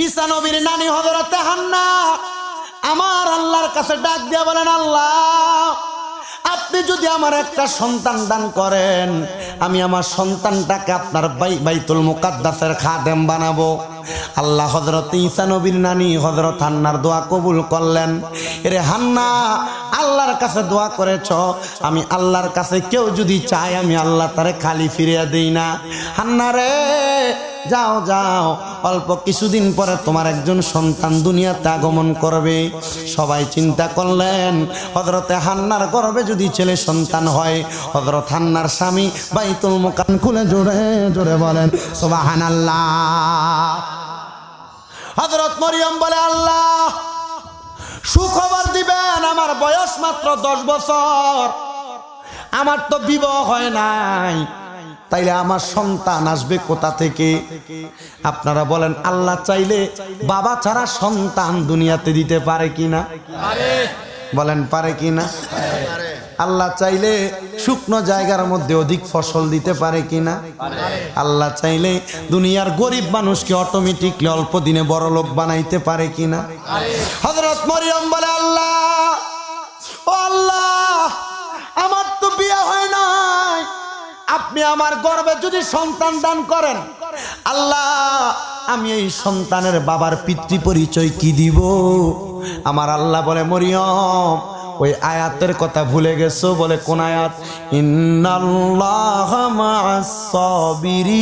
ঈসা নবীর নানি হযরতে হান্না আমার আল্লাহর কাছে ডাক দিয়ে বলেন, আল্লাহ আপনি যদি আমার একটা সন্তান দান করেন, আমি আমার সন্তানটাকে আপনার বাইতুল মুকাদ্দাসের খাদেম বানাবো। আল্লাহ হযরত ঈসা নবীর নানি হযরত হান্নার দোয়া কবুল করলেন। এরে হান্না, আল্লাহর কাছে দোয়া করেছ, আমি আল্লাহর কাছে কেউ যদি চায় আমি আল্লাহ তারে খালি ফিরিয়ে দেই না। হান্না রে, যাও যাও, অল্প কিছুদিন পরে তোমার একজন সন্তান দুনিয়াতে আগমন করবে। সবাই চিন্তা করলেন হযরতে হান্নার গর্ভে যদি ছেলে সন্তান হয়, হযরত হান্নার স্বামী বাইতুল মুকাদ্দাস খুলে জোরে জোরে বলেন সুবহানাল্লাহ। হযরত মরিয়ম বলে, আল্লাহ সুখবর দিবেন, আমার বয়স মাত্র 10 বছর, আমার তো বিবাহ হয় নাই, তাইলে আমার সন্তান আসবে কোথা থেকে? আপনারা বলেন, আল্লাহ চাইলে বাবা ছাড়া সন্তান দুনিয়াতে দিতে পারে কিনা? বলেন পারে কিনা? আল্লাহ চাইলে শুকনো জায়গার মধ্যে অধিক ফসল দিতে পারে কিনা? আল্লাহ চাইলে দুনিয়ার গরিব মানুষকে অটোমেটিকলি অল্প দিনে বড় লোক বানাইতে পারে কিনা? হযরত মরিয়ম বলে, আল্লাহ ও আল্লাহ, আমার তো বিয়ে হয় নাই, আপনি আমার গর্ভে যদি সন্তান দান করেন, আল্লাহ আমি এই সন্তানের বাবার পিতৃ পরিচয় কি দিব? আমার আল্লাহ বলে, মরিয়ম ওই আয়াতের কথা ভুলে গেছো। বলে কোন আয়াত? ইন্নাল্লাহা মা'আস সাবিরিন।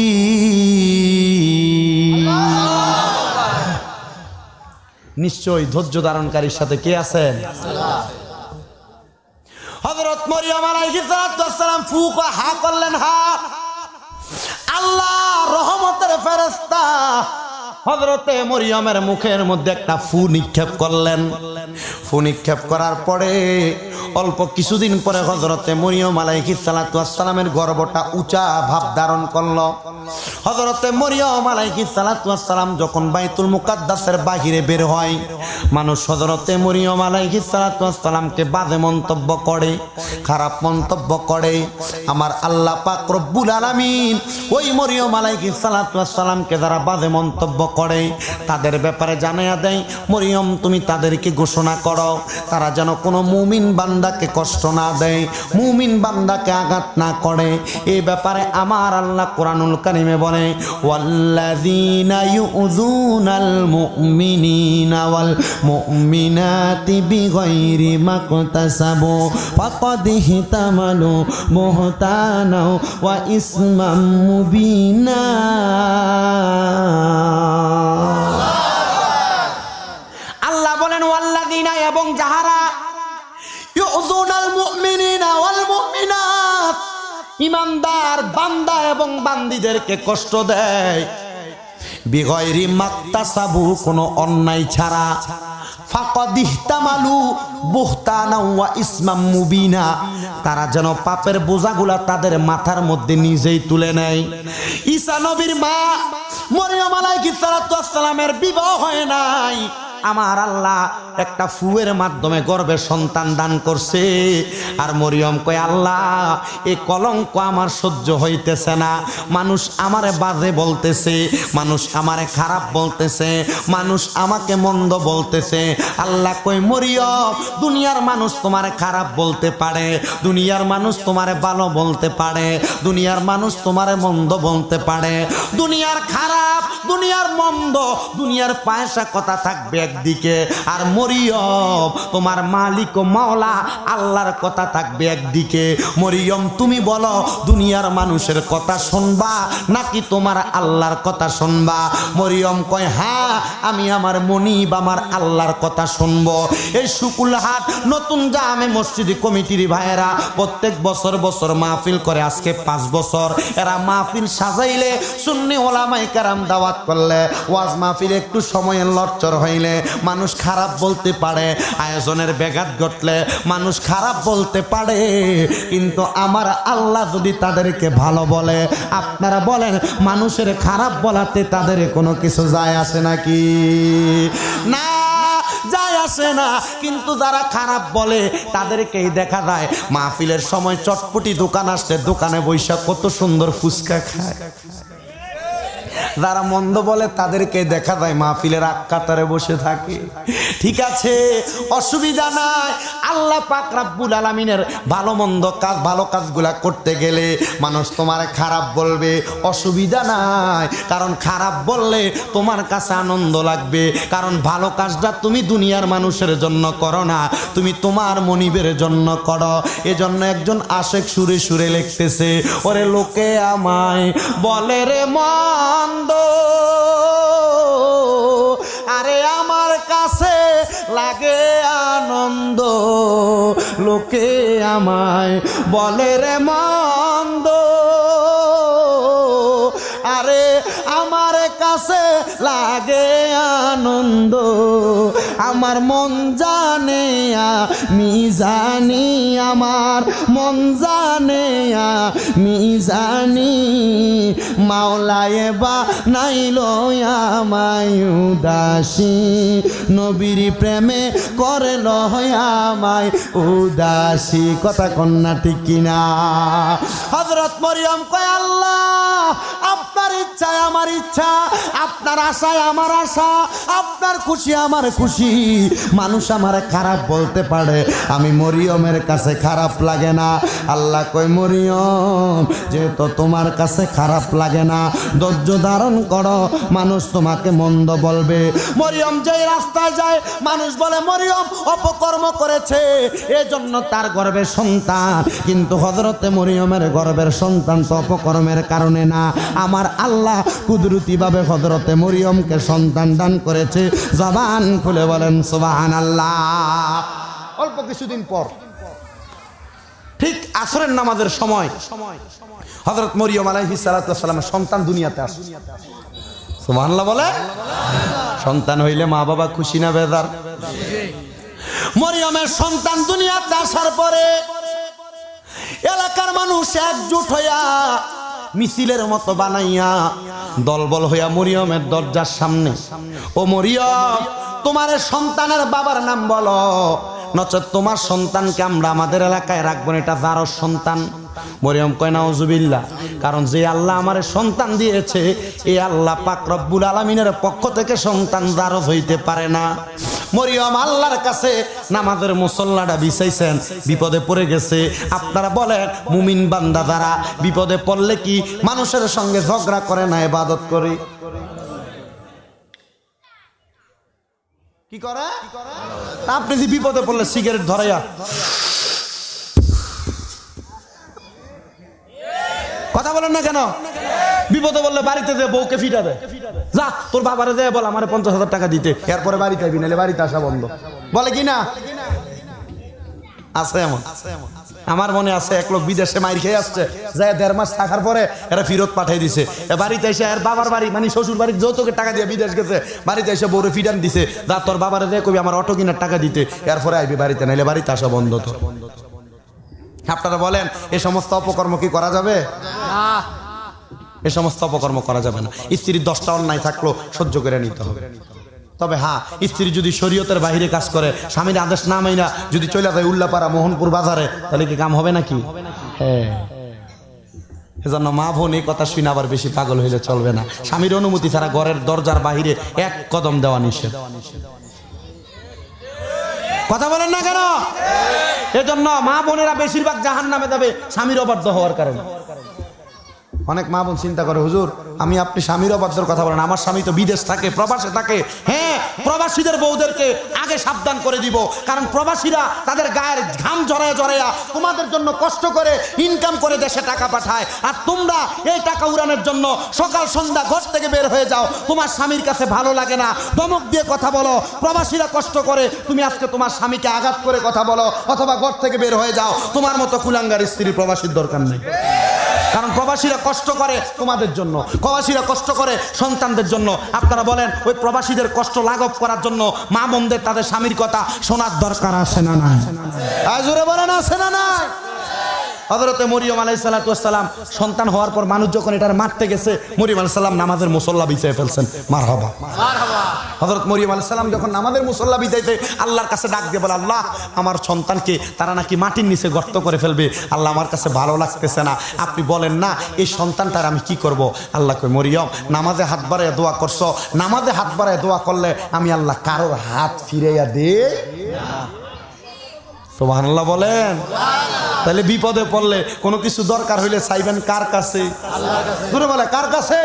নিশ্চয়ই ধৈর্য ধারণকারীর সাথে কে আছেন? হযরত মরিয়ম আলাইহিস সালাম ফুক হা করলেন, হা। আল্লাহ রহমতের ফেরেশতা হযরতে মরিয়মের মুখের মধ্যে একটা ফু নিক্ষেপ করলেন। ফু নিক্ষেপ করার পরে অল্প কিছুদিন পরে হযরতে মরিয়ম আলাইহিস সালামের গর্ভটা উঁচা ভাব ধারণ করলো। হযরতে মরিয়ম আলাইহিস সালাম যখন বাইতুল মুকাদ্দাসের বাহিরে বের হয়, মানুষ হযরতে মরিয়ম আলাইহিস সালামকে বাজে মন্তব্য করে, খারাপ মন্তব্য করে। আমার আল্লাহ পাক রব্বুল আলামিন ওই মরিয়ম আলাইহিস সালামকে যারা বাজে মন্তব্য করে তাদের ব্যাপারে জানায়া দেয়, মরিয়ম তুমি তাদেরকে ঘোষণা করো তারা যেন কোনো মুমিন বান্দাকে কষ্ট না দেয়, মুমিন বান্দাকে আঘাত না করে। এই ব্যাপারে আমার আল্লাহ কোরআনুল কারীমে বলে, ওয়াল্লাযীনা ইউযুনাল মুমিনিনা ওয়াল মুমিনাতি বিগাইরি মাকতাসাবু ফাকাদ ইহতামালু বুহতানা ওয়া ইসমান মুবিনা। আল্লাহ বলেন, ওয়াল্লাযীনা, এবং যাহারা ইউযুনাল মুমিনিনা ওয়াল মুমিনাত, ঈমানদার বান্দা এবং বান্দীদেরকে কষ্ট দেয়, বিগাইরি মাকতাসাবু, কোনো অন্যায় ছাড়া, ফাকাদ ইহতামালু বুহতানা ওয়া ইসমাম মুবিনা, তারা যেন পাপের বোঝাগুলা তাদের মাথার মধ্যে নিজেই তুলে নেয়। ঈসা নবীর মা মরিয়ম আলাইহিস সালামের বিবাহ হয় নাই, আমার আল্লাহ একটা ফুয়ের মাধ্যমে গর্ভে সন্তান দান করছে। আর মরিয়ম কয়, আল্লাহ এই কলঙ্ক আমার সহ্য হইতেছে না, মানুষ আমারে বাজে বলতেছে, মানুষ আমারে খারাপ বলতেছে, মানুষ আমাকে মন্দ বলতেছে। আল্লাহ কয়, মরিয়ম দুনিয়ার মানুষ তোমারে খারাপ বলতে পারে, দুনিয়ার মানুষ তোমারে ভালো বলতে পারে, দুনিয়ার মানুষ তোমারে মন্দ বলতে পারে, দুনিয়ার খারাপ দুনিয়ার মন্দ দুনিয়ার পয়সা কথা থাকবে একদিকে, আর মরিয়ম তোমার মালিক ও মাওলা আল্লাহর কথা থাকবে একদিকে। মরিয়ম তুমি বলো দুনিয়ার মানুষের কথা শুনবা নাকি তোমার আল্লাহর কথা শুনবা? মরিয়ম কয়, হ্যাঁ আমি আমার মনিব আমার আল্লাহর কথা শুনবো। এই শুকুলহাট নতুন জামে মসজিদ কমিটির ভাইয়েরা প্রত্যেক বছর বছর মাহফিল করে, আজকে 5 বছর। এরা মাহফিল সাজাইলে, সুন্নি ওলামায়ে কেরাম দাওয়াত করলে, ওয়াজ মাহফিল একটু সময়ের লচ্চর হইলে মানুষ খারাপ বলতে পারে, আয়োজনের ব্যাঘাত ঘটলে মানুষ খারাপ বলতে পারে, কিন্তু আমার আল্লাহ যদি তাদেরকে ভালো বলে, আপনারা বলেন মানুষের খারাপ বলাতে তাদের কোনো কিছু যায় আসে নাকি? না, যায় আসে না। কিন্তু যারা খারাপ বলে তাদেরকেই দেখা যায় মাহফিলের সময় চটপটি দোকান আসলে দোকানে বৈশা কত সুন্দর ফুচকা খায়, যারা মন্দ বলে তাদেরকে দেখা যায় মাহফিলের এক কাতারে বসে থাকে। ঠিক আছে, অসুবিধা নাই। আল্লাহ পাক রব্বুল আলামিনের ভালো মন্দ কাজ, ভালো কাজগুলা করতে গেলে মানুষ তোমার খারাপ বলবে, অসুবিধা নাই। কারণ খারাপ বললে তোমার কাছে আনন্দ লাগবে, কারণ ভালো কাজটা তুমি দুনিয়ার মানুষের জন্য করো না, তুমি তোমার মনিবের জন্য করো। এজন্য একজন আশেক সুরে সুরে লিখতেছে, ওরে লোকে আমায় বলে রে মন্দ, আরে আমার কাছে লাগে আনন্দ। লোকে আমায় বলে রে মন্দ, আরে আমার কাছে লাগে আনন্দ। আমার মন জানে আমি জানি, আমার মন জানে আমি জানি, মাওলায় বানাইল আমায় উদাসী, নবীর প্রেমে করল আমায় উদাসী। কথা কন্যা ঠিক কিনা? হযরত মরিয়ম কয়, আল্লাহ আপনার ইচ্ছায় আমার ইচ্ছা, আপনার আশায় আমার আশা, আপনার খুশি আমার খুশি। মানুষ আমার খারাপ বলতে পারে, আমি মরিয়মের কাছে খারাপ লাগে না। আল্লাহ কয়, মরিয়ম যেহেতু তোমার কাছে খারাপ লাগে না, ধৈর্য ধারণ করো, মানুষ তোমাকে মন্দ বলবে। মরিয়ম যেই রাস্তায় যায় মানুষ বলে মরিয়ম অপকর্ম করেছে, এজন্য তার গর্ভের সন্তান। কিন্তু হযরতে মরিয়মের গর্ভের সন্তান তো অপকর্মের কারণে না, আমার আল্লাহ কুদরতিভাবে হযরতে মরিয়মকে সন্তান দান করেছে। জবান খুলে বলেন সুবহানাল্লাহ। অল্প কিছুদিন পর ঠিক আসরের নামাজের সময় হযরত মরিয়ম আলাইহিস সালাতু ওয়াস সালামের সন্তান দুনিয়াতে আসে। সুবহানাল্লাহ বলে। সন্তান হইলে মা বাবা খুশি না বেজার? মরিয়মের সন্তান দুনিয়াতে আসার পরে এলাকার মানুষ একজোট হইয়া মিছিলের মতো বানাইয়া দলবল হইয়া মরিয়মের দরজার সামনে, ও মরিয়ম তোমার সন্তানের বাবার নাম বলো, নচেত তোমার সন্তানকে আমরা আমাদের এলাকায় রাখবো না, এটা যার সন্তান। মরিয়ম কয় নাউজুবিল্লাহ, কারণ যে আল্লাহ আমারে সন্তান দিয়েছে এই আল্লাহ পাক রব্বুল আলামিনের পক্ষ থেকে সন্তান জারজ হইতে পারে না। মরিয়ম আল্লাহর কাছে নামাজের মুসল্লাটা বিছাইছেন, বিপদে পড়ে গেছে। আপনারা বলেন মুমিন বান্দা যারা বিপদে পড়লে কি মানুষের সঙ্গে ঝগড়া করে না, ইবাদত করে? কি করে? আপনি যে বিপদে পড়লে সিগারেট ধরাইয়া কথা বলেন না কেন? বিপদে বললে বাড়িতে যে বউকে ফিটা দেয়, যা তোর বাবারে যায় বল আমার 50,000 টাকা দিতে, এরপরে বাড়িতে আইবি, নাহলে বাড়িতে আসা বন্ধ, বলে কি না? আছে এমন। আমার মনে আছে এক লোক বিদেশে মাইর খেয়ে আসছে, যায় 1.5 মাস থাকার পরে এরা ফেরত পাঠিয়ে দিছে। বাড়িতে এসে আর বাবার বাড়ি মানে শ্বশুর বাড়ির যৌতুকের টাকা দিয়ে বিদেশ গেছে, বাড়িতে এসে বউরে ফিটান দিছে, যা তোর বাবারে যায় কবি আমার অটো কিনার টাকা দিতে, এরপরে আইবি বাড়িতে, নাহলে বাড়িতে আসা বন্ধ। তো আপনারা বলেন এই সমস্ত অপকর্ম কি করা যাবে? না, এই সমস্ত অপকর্ম করা যাবে না। স্ত্রীর 10টা অন্যায় থাকলো সহ্য করে নিতে হবে। তবে হ্যাঁ, স্ত্রী যদি শরীয়তের বাইরে কাজ করে, স্বামীর আদেশ না মাইনা যদি চলে যায় উল্লাপাড়া মোহনপুর বাজারে, তাহলে কি কাম হবে নাকি? হ্যাঁ, এজন্য মা বোন এই কথা শুনে আবার বেশি পাগল হইলে চলবে না। স্বামীর অনুমতি ছাড়া ঘরের দরজার বাহিরে এক কদম দেওয়া নিষেধ। কথা বলেন না কেন? এজন্য মা বোনেরা বেশিরভাগ জাহান্নামে যাবে স্বামীর অবাধ্য হওয়ার কারণে। অনেক মা বোন চিন্তা করে, হুজুর আমি আপনি স্বামীর অবাধ্যর কথা বলেন, আমার স্বামী তো বিদেশ থাকে, প্রবাসে থাকে। হ্যাঁ, প্রবাসীদের বউদেরকে আগে সাবধান করে দিব, কারণ প্রবাসীরা তাদের গায়ের ঘাম জড়ায় জড়াইয়া তোমাদের জন্য কষ্ট করে ইনকাম করে দেশে টাকা পাঠায়, আর তোমরা এই টাকা উড়ানোর জন্য সকাল সন্ধ্যা ঘর থেকে বের হয়ে যাও। তোমার স্বামীর কাছে ভালো লাগে না, ধমক দিয়ে কথা বলো। প্রবাসীরা কষ্ট করে, তুমি আজকে তোমার স্বামীকে আঘাত করে কথা বলো অথবা ঘর থেকে বের হয়ে যাও। তোমার মতো কুলাঙ্গার স্ত্রী প্রবাসীর দরকার নেই, কারণ প্রবাসীরা কষ্ট করে তোমাদের জন্য, প্রবাসীরা কষ্ট করে সন্তানদের জন্য। আপনারা বলেন ওই প্রবাসীদের কষ্ট লাঘব করার জন্য মা বোনদের তাদের স্বামীর কথা শোনার দরকার আছে না নাই? জোরে বলেন আছে না নাই? হযরতে মরিয়ম আলাইহিস সালাতু ওয়াস সালাম সন্তান হওয়ার পর মানুষ যখন এটার মারতে গেছে, মরিয়ম আলাইহিস সালাম নামাজের মুসল্লা বিছিয়ে ফেলছেন। মারহাবা মারহাবা। হযরত মরিয়ম আলাইহিস সালাম যখন নামাজের মুসল্লা বিছাইতে আল্লাহর কাছে ডাক দিয়ে বলে, আল্লাহ আমার সন্তানকে তারা নাকি মাটির নিচে গর্ত করে ফেলবে, আল্লাহ আমার কাছে ভালো লাগতেছে না, আপনি বলেন না এই সন্তানটার আমি কি করব? আল্লাহ কই, মরিয়ম নামাজে হাত বাড়ায় দোয়া করছো, নামাজে হাত বাড়ায় দোয়া করলে আমি আল্লাহ কারোর হাত ফিরাইয়া দেই না। সুবহানাল্লাহ বলেন। তাহলে বিপদে পড়লে কোনো কিছু দরকার হইলে চাইবেন কার কাছে? আল্লাহর কাছে। জোরে বলে কার কাছে?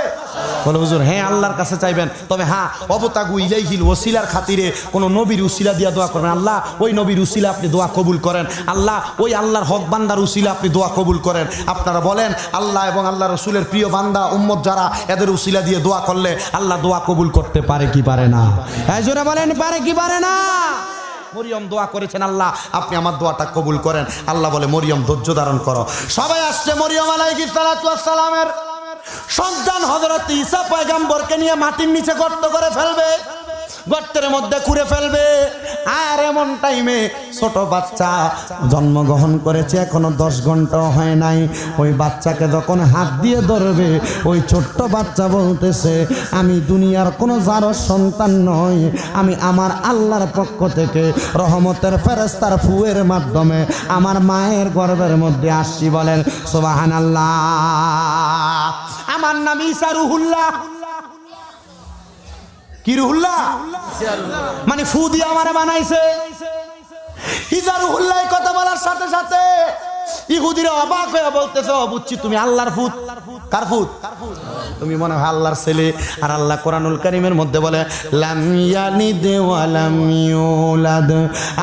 বলে হুজুর হ্যাঁ আল্লাহর কাছে চাইবেন, তবে হ্যাঁ অবতাগু ইলাইহিল ওসিলার খাতিরে কোনো নবীর উসিলা দিয়া দোয়া করবেন। আল্লাহ ওই নবীর উসিলা আপনি দোয়া কবুল করেন, আল্লাহ ওই আল্লাহর হক বান্দার উসিলা আপনি দোয়া কবুল করেন। আপনারা বলেন আল্লাহ এবং আল্লাহ রসুলের প্রিয় বান্দা উম্মত যারা, এদের উসিলা দিয়ে দোয়া করলে আল্লাহ দোয়া কবুল করতে পারে কি পারে না? হ্যাঁ জোরে বলেন পারে কি পারে না? মরিয়ম দোয়া করেছেন, আল্লাহ আপনি আমার দোয়াটা কবুল করেন। আল্লাহ বলে মরিয়ম ধৈর্য ধারণ করো। সবাই আসছে মরিয়ম আলাইহিস সালাতু ওয়াস সালামের সন্তান হযরত ঈসা পয়গম্বরকে নিয়ে মাটির নিচে গর্ত করে ফেলবে, গর্তের মধ্যে খুঁড়ে ফেলবে। আর এমন টাইমে ছোট বাচ্চা জন্মগ্রহণ করেছে, এখনো 10 ঘন্টাও হয় নাই। ওই বাচ্চাকে যখন হাত দিয়ে ধরবে, ওই ছোট্ট বাচ্চা বলতেছে আমি দুনিয়ার কোনো যার সন্তান নয়, আমি আমার আল্লাহর পক্ষ থেকে রহমতের ফেরেশতার ফুয়ের মাধ্যমে আমার মায়ের গর্ভের মধ্যে আসছি। বলেন সুবহানাল্লাহ। আমার নাম ঈসা রুহুল্লাহ। কি রুহুল্লাহ? মানে ফু দিয়ে আমারে বানাইছে। ঈসা রুহুল্লাহ কথা বলার সাথে সাথে ইহুদিরা অবাক হয়ে বলতেছে, বুঝছি তুমি আল্লাহর ফুত। কার ফুত? তুমি মনে হয় আল্লাহর ছেলে। আর আল্লাহ কোরআনুল কারীমের মধ্যে বলে লাম ইয়ালিদ ওয়া লাম ইউলাদ,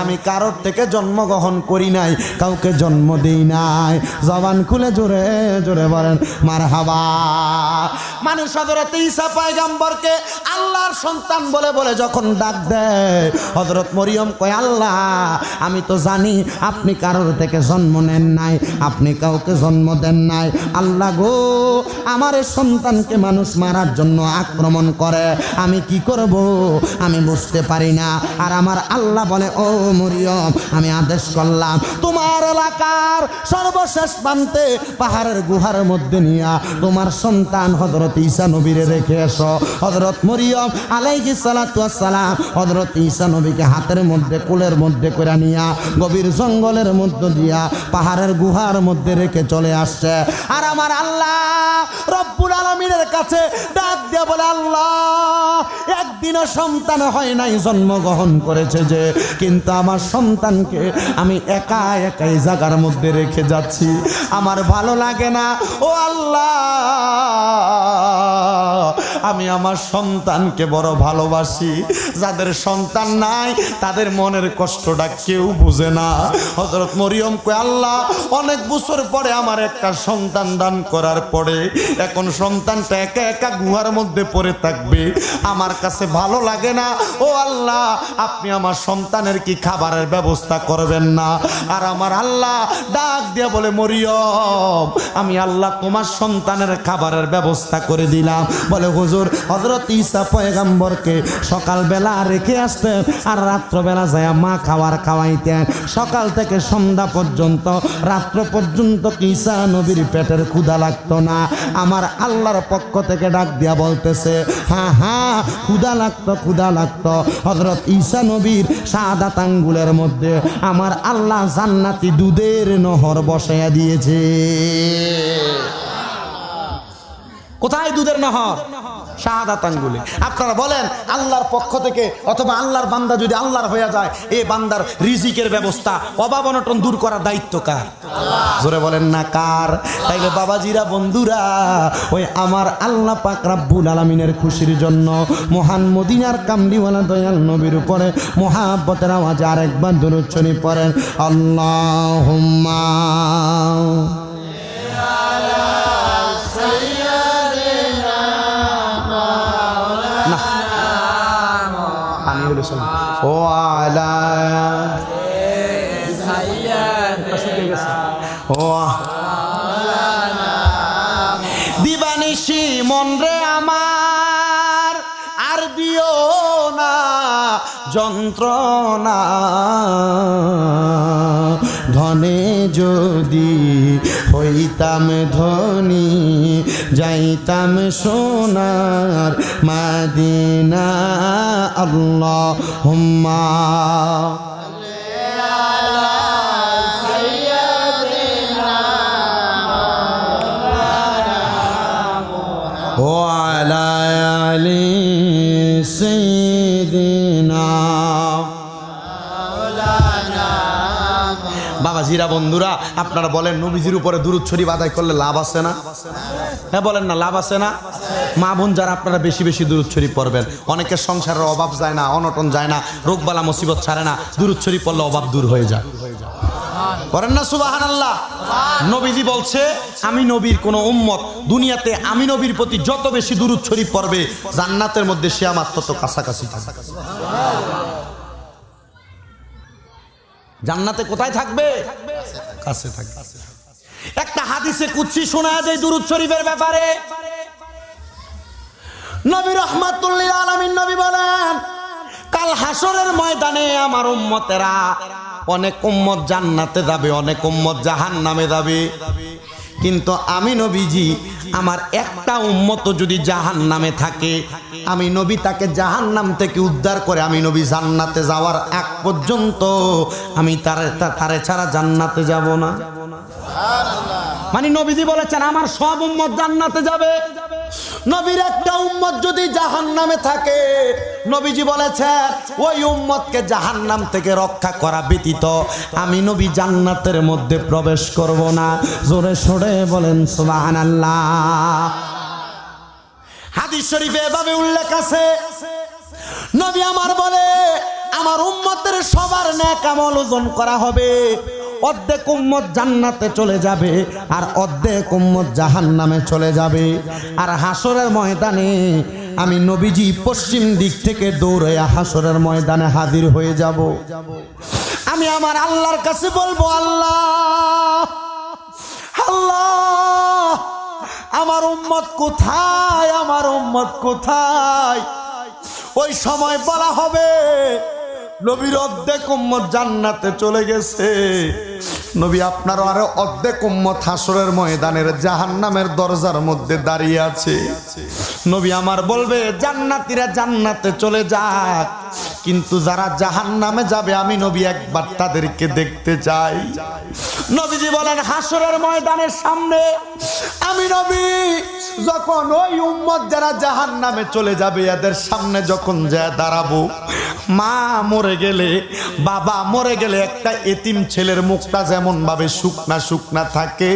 আমি কারোর থেকে জন্মগ্রহণ করি নাই, কাউকে জন্ম দেই নাই। জবান খুলে জোরে জোরে বলেন মারহাবা। মানুষ হযরত ঈসা পয়গম্বরকে আল্লাহর সন্তান বলে বলে যখন ডাক দেয়, হযরত মরিয়ম কয় আল্লাহ আমি তো জানি আপনি কারোর থেকে জন্ম নেন নাই, আপনি কাউকে জন্ম দেন নাই। আল্লাহ গো আমার সন্তানকে মানুষ মারার জন্য আক্রমণ করে, আমি কি করব আমি বুঝতে পারি না। আর আমার আল্লাহ বলে ও মরিয়ম আমি আদেশ করলাম তোমার এলাকার সর্বশেষ প্রান্তে পাহাড়ের গুহার মধ্যে নিয়া তোমার সন্তান হযরত ঈসা নবীরে রেখে এসো। হযরত মরিয়ম আলাইহিস সালাতু ওয়াস সালাম হযরত ঈসা নবীকে হাতের মধ্যে কোলের মধ্যে করে নিয়া গভীর জঙ্গলের মধ্য দিয়া পাহাড়ের গুহার মধ্যে রেখে চলে আসছে। আর আমার আল্লাহ রব্বুল আলামিনের কাছে ডাক দিয়ে বলে আল্লাহ একদিনও সন্তান হয় নাই, জন্মগ্রহণ করেছে যে, কিন্তু আমার সন্তানকে আমি একা একাই জায়গার মধ্যে রেখে যাচ্ছি, আমার ভালো লাগে না। ও আল্লাহ আমি আমার সন্তানকে বড় ভালোবাসি, যাদের সন্তান নাই তাদের মনের কষ্টটা কেউ বুঝে না। হযরত মরিয়ম কয় আল্লাহ অনেক বছর পরে আমার একটা সন্তান দান করার পরে এখন সন্তানটা একা একা গুহার মধ্যে পড়ে থাকবে, আমার কাছে ভালো লাগে না। ও আল্লাহ আপনি আমার সন্তানের কি খাবারের ব্যবস্থা করবেন না? আর আমার আল্লাহ ডাক দিয়ে বলে মরিয়ম আমি আল্লাহ তোমার সন্তানের খাবারের ব্যবস্থা করে দিলাম। বলে হুজুর হযরত ঈসা পয়গম্বরকে সকালবেলা রেখে আসতেন আর রাত্রবেলা যায় মা খাবার খাওয়াইতেন। সকাল থেকে সন্ধ্যা পর্যন্ত রাত্র পর্যন্ত ঈসা নবীর পেটের ক্ষুধা লাগতো না। আমার আল্লাহর পক্ষ থেকে ডাক দিয়া বলতেছে হ্যাঁ হ্যাঁ ক্ষুধা লাগতো ক্ষুধা লাগতো। হযরত ঈসা নবীর শাহাদাত আঙ্গুলের মধ্যে আমার আল্লাহ জান্নাতি দুধের নহর বসাইয়া দিয়েছে। কোথায় দুধের নহর? শাহাদাত আঙ্গুলে। আপনারা বলেন আল্লাহর পক্ষ থেকে অথবা আল্লাহর বান্দা যদি আল্লাহর হয়ে যায়, এই বান্দার রিজিকের ব্যবস্থা অভাব অনটন দূর করার দায়িত্ব কার? জোরে বলেন না কার? তাইলে বাবাজিরা বন্ধুরা ওই আমার আল্লাহ পাক রব্বুল আলামিনের খুশির জন্য মহান মদিনার কামলিওয়ালা দয়াল নবীর উপরে মুহাব্বতের আওয়াজে আরেকবার দরুদ শরীফ পড়েন আল্লাহুম্মা ও আলা দিবানিশি মন রে আমার আর দিও না যন্ত্রণা, ধনে যদি হইতাম ধনী যাইতাম সোনার মদিনা আল্লাহুম্মা ওয়ালা আলি সাইয়্যিদিনা। বাবা জিরা বন্ধুরা, আপনারা বলেন নবীজির উপরে দুরূদ শরীফ আদায় করলে লাভ আছে না? হ্যাঁ বলেন না, লাভ আছে না? মা বোন যারা আপনারা বেশি বেশি দুরূদ শরীফ পড়বেন। অনেকের সংসারের অভাব যায় না, অনটন যায় না, রোগবালা মুসিবত ছাড়ে না, দুরূদ শরীফ পড়লে অভাব দূর হয়ে যায়। করেন না সুবহানাল্লাহ? নবীজি বলছে আমি নবীর কোন উম্মত দুনিয়াতে আমি নবীর প্রতি যত বেশি দুরূদ শরীফ পড়বে জান্নাতের মধ্যে সে আমার তত কাছাকাছি থাকবে। জান্নাতে কোথায় থাকবে? কাছে থাকবে। একটা হাদিসে কুদসি শোনা যায় দুরূদ শরীফের ব্যাপারে। নবী রাহমাতুল লিল আলামিন নবী বলেন, কাল হাসরের ময়দানে আমার উম্মতেরা, অনেক উম্মত জান্নাতে যাবে, অনেক উম্মত জাহান্নামে যাবে, কিন্তু আমি নবীজি আমার একটা উম্মত যদি জাহান্নামে থাকে, আমি নবী তাকে জাহান্নাম থেকে উদ্ধার করে আমি নবী জান্নাতে যাওয়ার আগ পর্যন্ত আমি তারে ছাড়া জান্নাতে যাব না। মানে নবীজি বলেছেন আমার সব উম্মত জান্নাতে যাবে, নবীর একটা উম্মত যদি জাহান্নামে থাকে, নবীজি বলেছেন ওই উম্মতকে জাহান্নাম থেকে রক্ষা করা ব্যতীত আমি নবী জান্নাতের মধ্যে প্রবেশ করব না। জোরে সোরে বলেন সুবহানাল্লাহ। হাদিস শরীফে এভাবে উল্লেখ আছে, নবী আমার বলে আমার উম্মতের সবার নেক আমল ওজন করা হবে, অর্ধেক উম্মত জান্নাতে চলে যাবে আর অর্ধেক উম্মত জাহান্নামে চলে যাবে। আর হাসরের ময়দানে আমি নবীজি পশ্চিম দিক থেকে দৌড়াইয়া হাসরের ময়দানে হাজির হয়ে যাব। আমি আমার আল্লাহর কাছে বলবো, আল্লাহ আল্লাহ আমার উম্মত কোথায়, আমার উম্মত কোথায়? ওই সময় বলা হবে নবীর অর্ধেক উম্মত জান্নাতে চলে গেছে, নবী আপনারও আরো অর্ধেক উম্মত হাসরের ময়দানের জাহান্নামের দরজার মধ্যে দাঁড়িয়ে আছে। নবী আমার বলবে জান্নাতীরা জান্নাতে চলে যাক, কিন্তু যারা জাহান্নামে যাবে আমি নবী একবার তাদেরকে দেখতে চাই। নবীজি বলেন হাসরের ময়দানের সামনে আমি নবী যখন ওই উম্মত যারা জাহান্নামে চলে যাবে এদের সামনে যখন যায় দাঁড়াবো, মা মরে গেলে, বাবা মরে গেলে একটা এতিম ছেলের মুখটা যেমন ভাবে শুকনা শুকনা থাকে,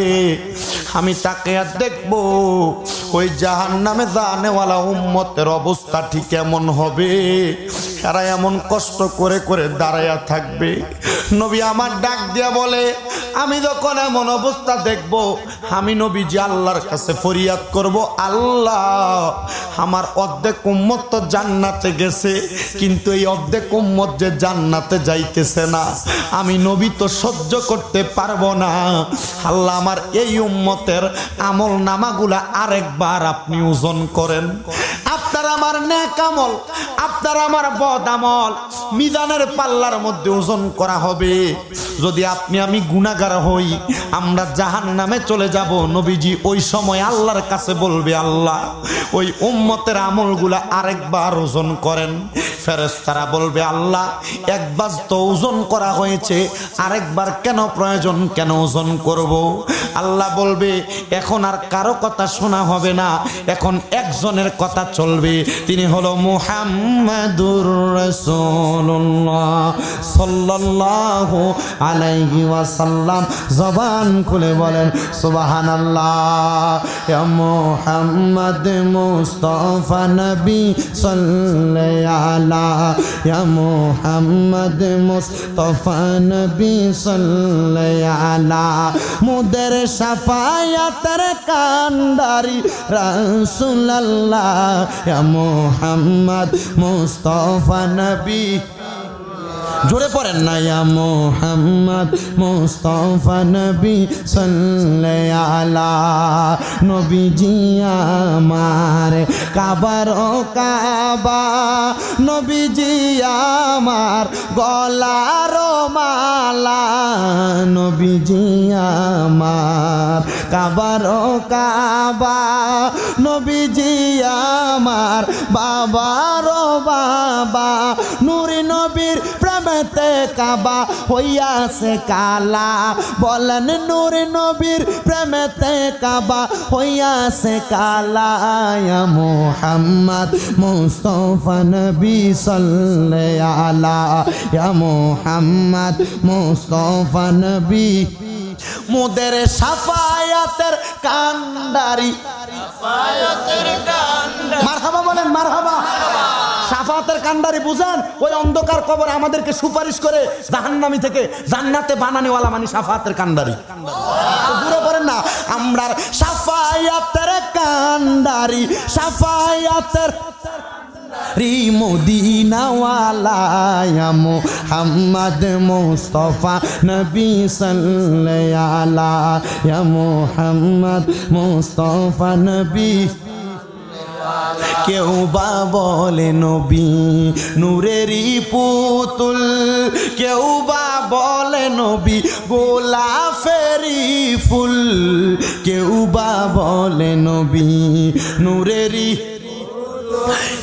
আমি তাকে আর দেখবো ওই জাহান্নামে জানেওয়ালা উম্মতের অবস্থা ঠিক এমন হবে, তারা এমন কষ্ট করে করে দাঁড়ায়া থাকবে। নবী আমার ডাক দিয়া বলে আমি যখন এমন অবস্থা দেখবো আমি নবীজি আল্লাহর কাছে ফরিয়াদ করব, আল্লাহ আমার অর্ধেক উম্মত তো জান্নাতে গেছে, কিন্তু এই অর্ধেক উম্মত যে জান্নাতে যাইতেছে না, আমি নবী তো সহ্য করতে পারবো না। আল্লাহ আমার এই উম্মতের আমল নামাগুলা আরেকবার আপনি ওজন করেন। আপনার আমার নেক আমল, আপনার আমার বদ আমল মিজানের পাল্লার মধ্যে ওজন করা হবে। যদি আপনি আমি গুনাহগার হই, আমরা জাহান্নামে চলে যাব, নবীজি ওই সময় আল্লাহর কাছে বলবে আল্লাহ ওই উম্মতের আমলগুলা আরেকবার ওজন করেন। ফেরেশতারা বলবে আল্লাহ একবার তো ওজন করা হয়েছে, আরেকবার কেন প্রয়োজন, কেন ওজন করব? আল্লাহ বলবে এখন আর কারো কথা শোনা হবে না, এখন একজনের কথা চলবে, তিনি হলো মুহাম্মাদুর রাসূলুল্লাহ সাল্লাল্লাহু আলাইহি ওয়াসাল্লাম। জবান খুলে বলেন সুবহানাল্লাহ। ইয়া মুহাম্মদ মুস্তাফা নবী সাল্লাল্লাহু আলা, ইয়া মুহাম্মদ মুস্তাফা নবী সাল্লাল্লাহু আলা, মুদের শাফায়াতের কান্ডারি রাসূলুল্লাহ, ইয়া মুহাম্মদ মুস্তাফা নবী। জোরে পড়েন না, ইয়া মুহাম্মদ মুস্তাফা নবী সাল্লাল্লাহু আলা নবীজি আমার কাবার ও কাবা, নবীজি আমার গলার মালা, নবীজি আমার কাবার ও কাবা, নবীজি আমার বাবার ও বাবা, নূরে নবীর প্রেমেতে কাবা হইয়াছে কালা, বলেন নূরে নবীর প্রেমেতে কাবা হইয়াছে কালা। ইয়া মুহাম্মদ মুস্তাফা নবী সাল্লাল্লাহু আলা, ইয়া মুহাম্মদ মুস্তাফা নবী মোদের সাফায়াতের কান্ডারি, মারহাবা বলেন, মারহাবা। সাফায়াতের কান্ডারি বুঝেন? ওই অন্ধকার কবর আমাদেরকে সুপারিশ করে জাহান্নামী থেকে জান্নাতে বানানোওয়ালা মানে সাফায়াতের কান্ডারি। দূরে করেন না, আমরা সাফায়াতের কান্ডারি, সাফায়াতের মদিনাওয়ালা, ইয়া মুহাম্মদ মুস্তাফা নবী সাল্লাল্লাহু আলা, ইয়া মুহাম্মদ মুস্তাফা নবী। কেউ বা বলে নবী নূরেরই পুতুল, কেউ বা বলে নবী গোলাপেরই ফুল, কেউ বা বলে নবী নূরেরই,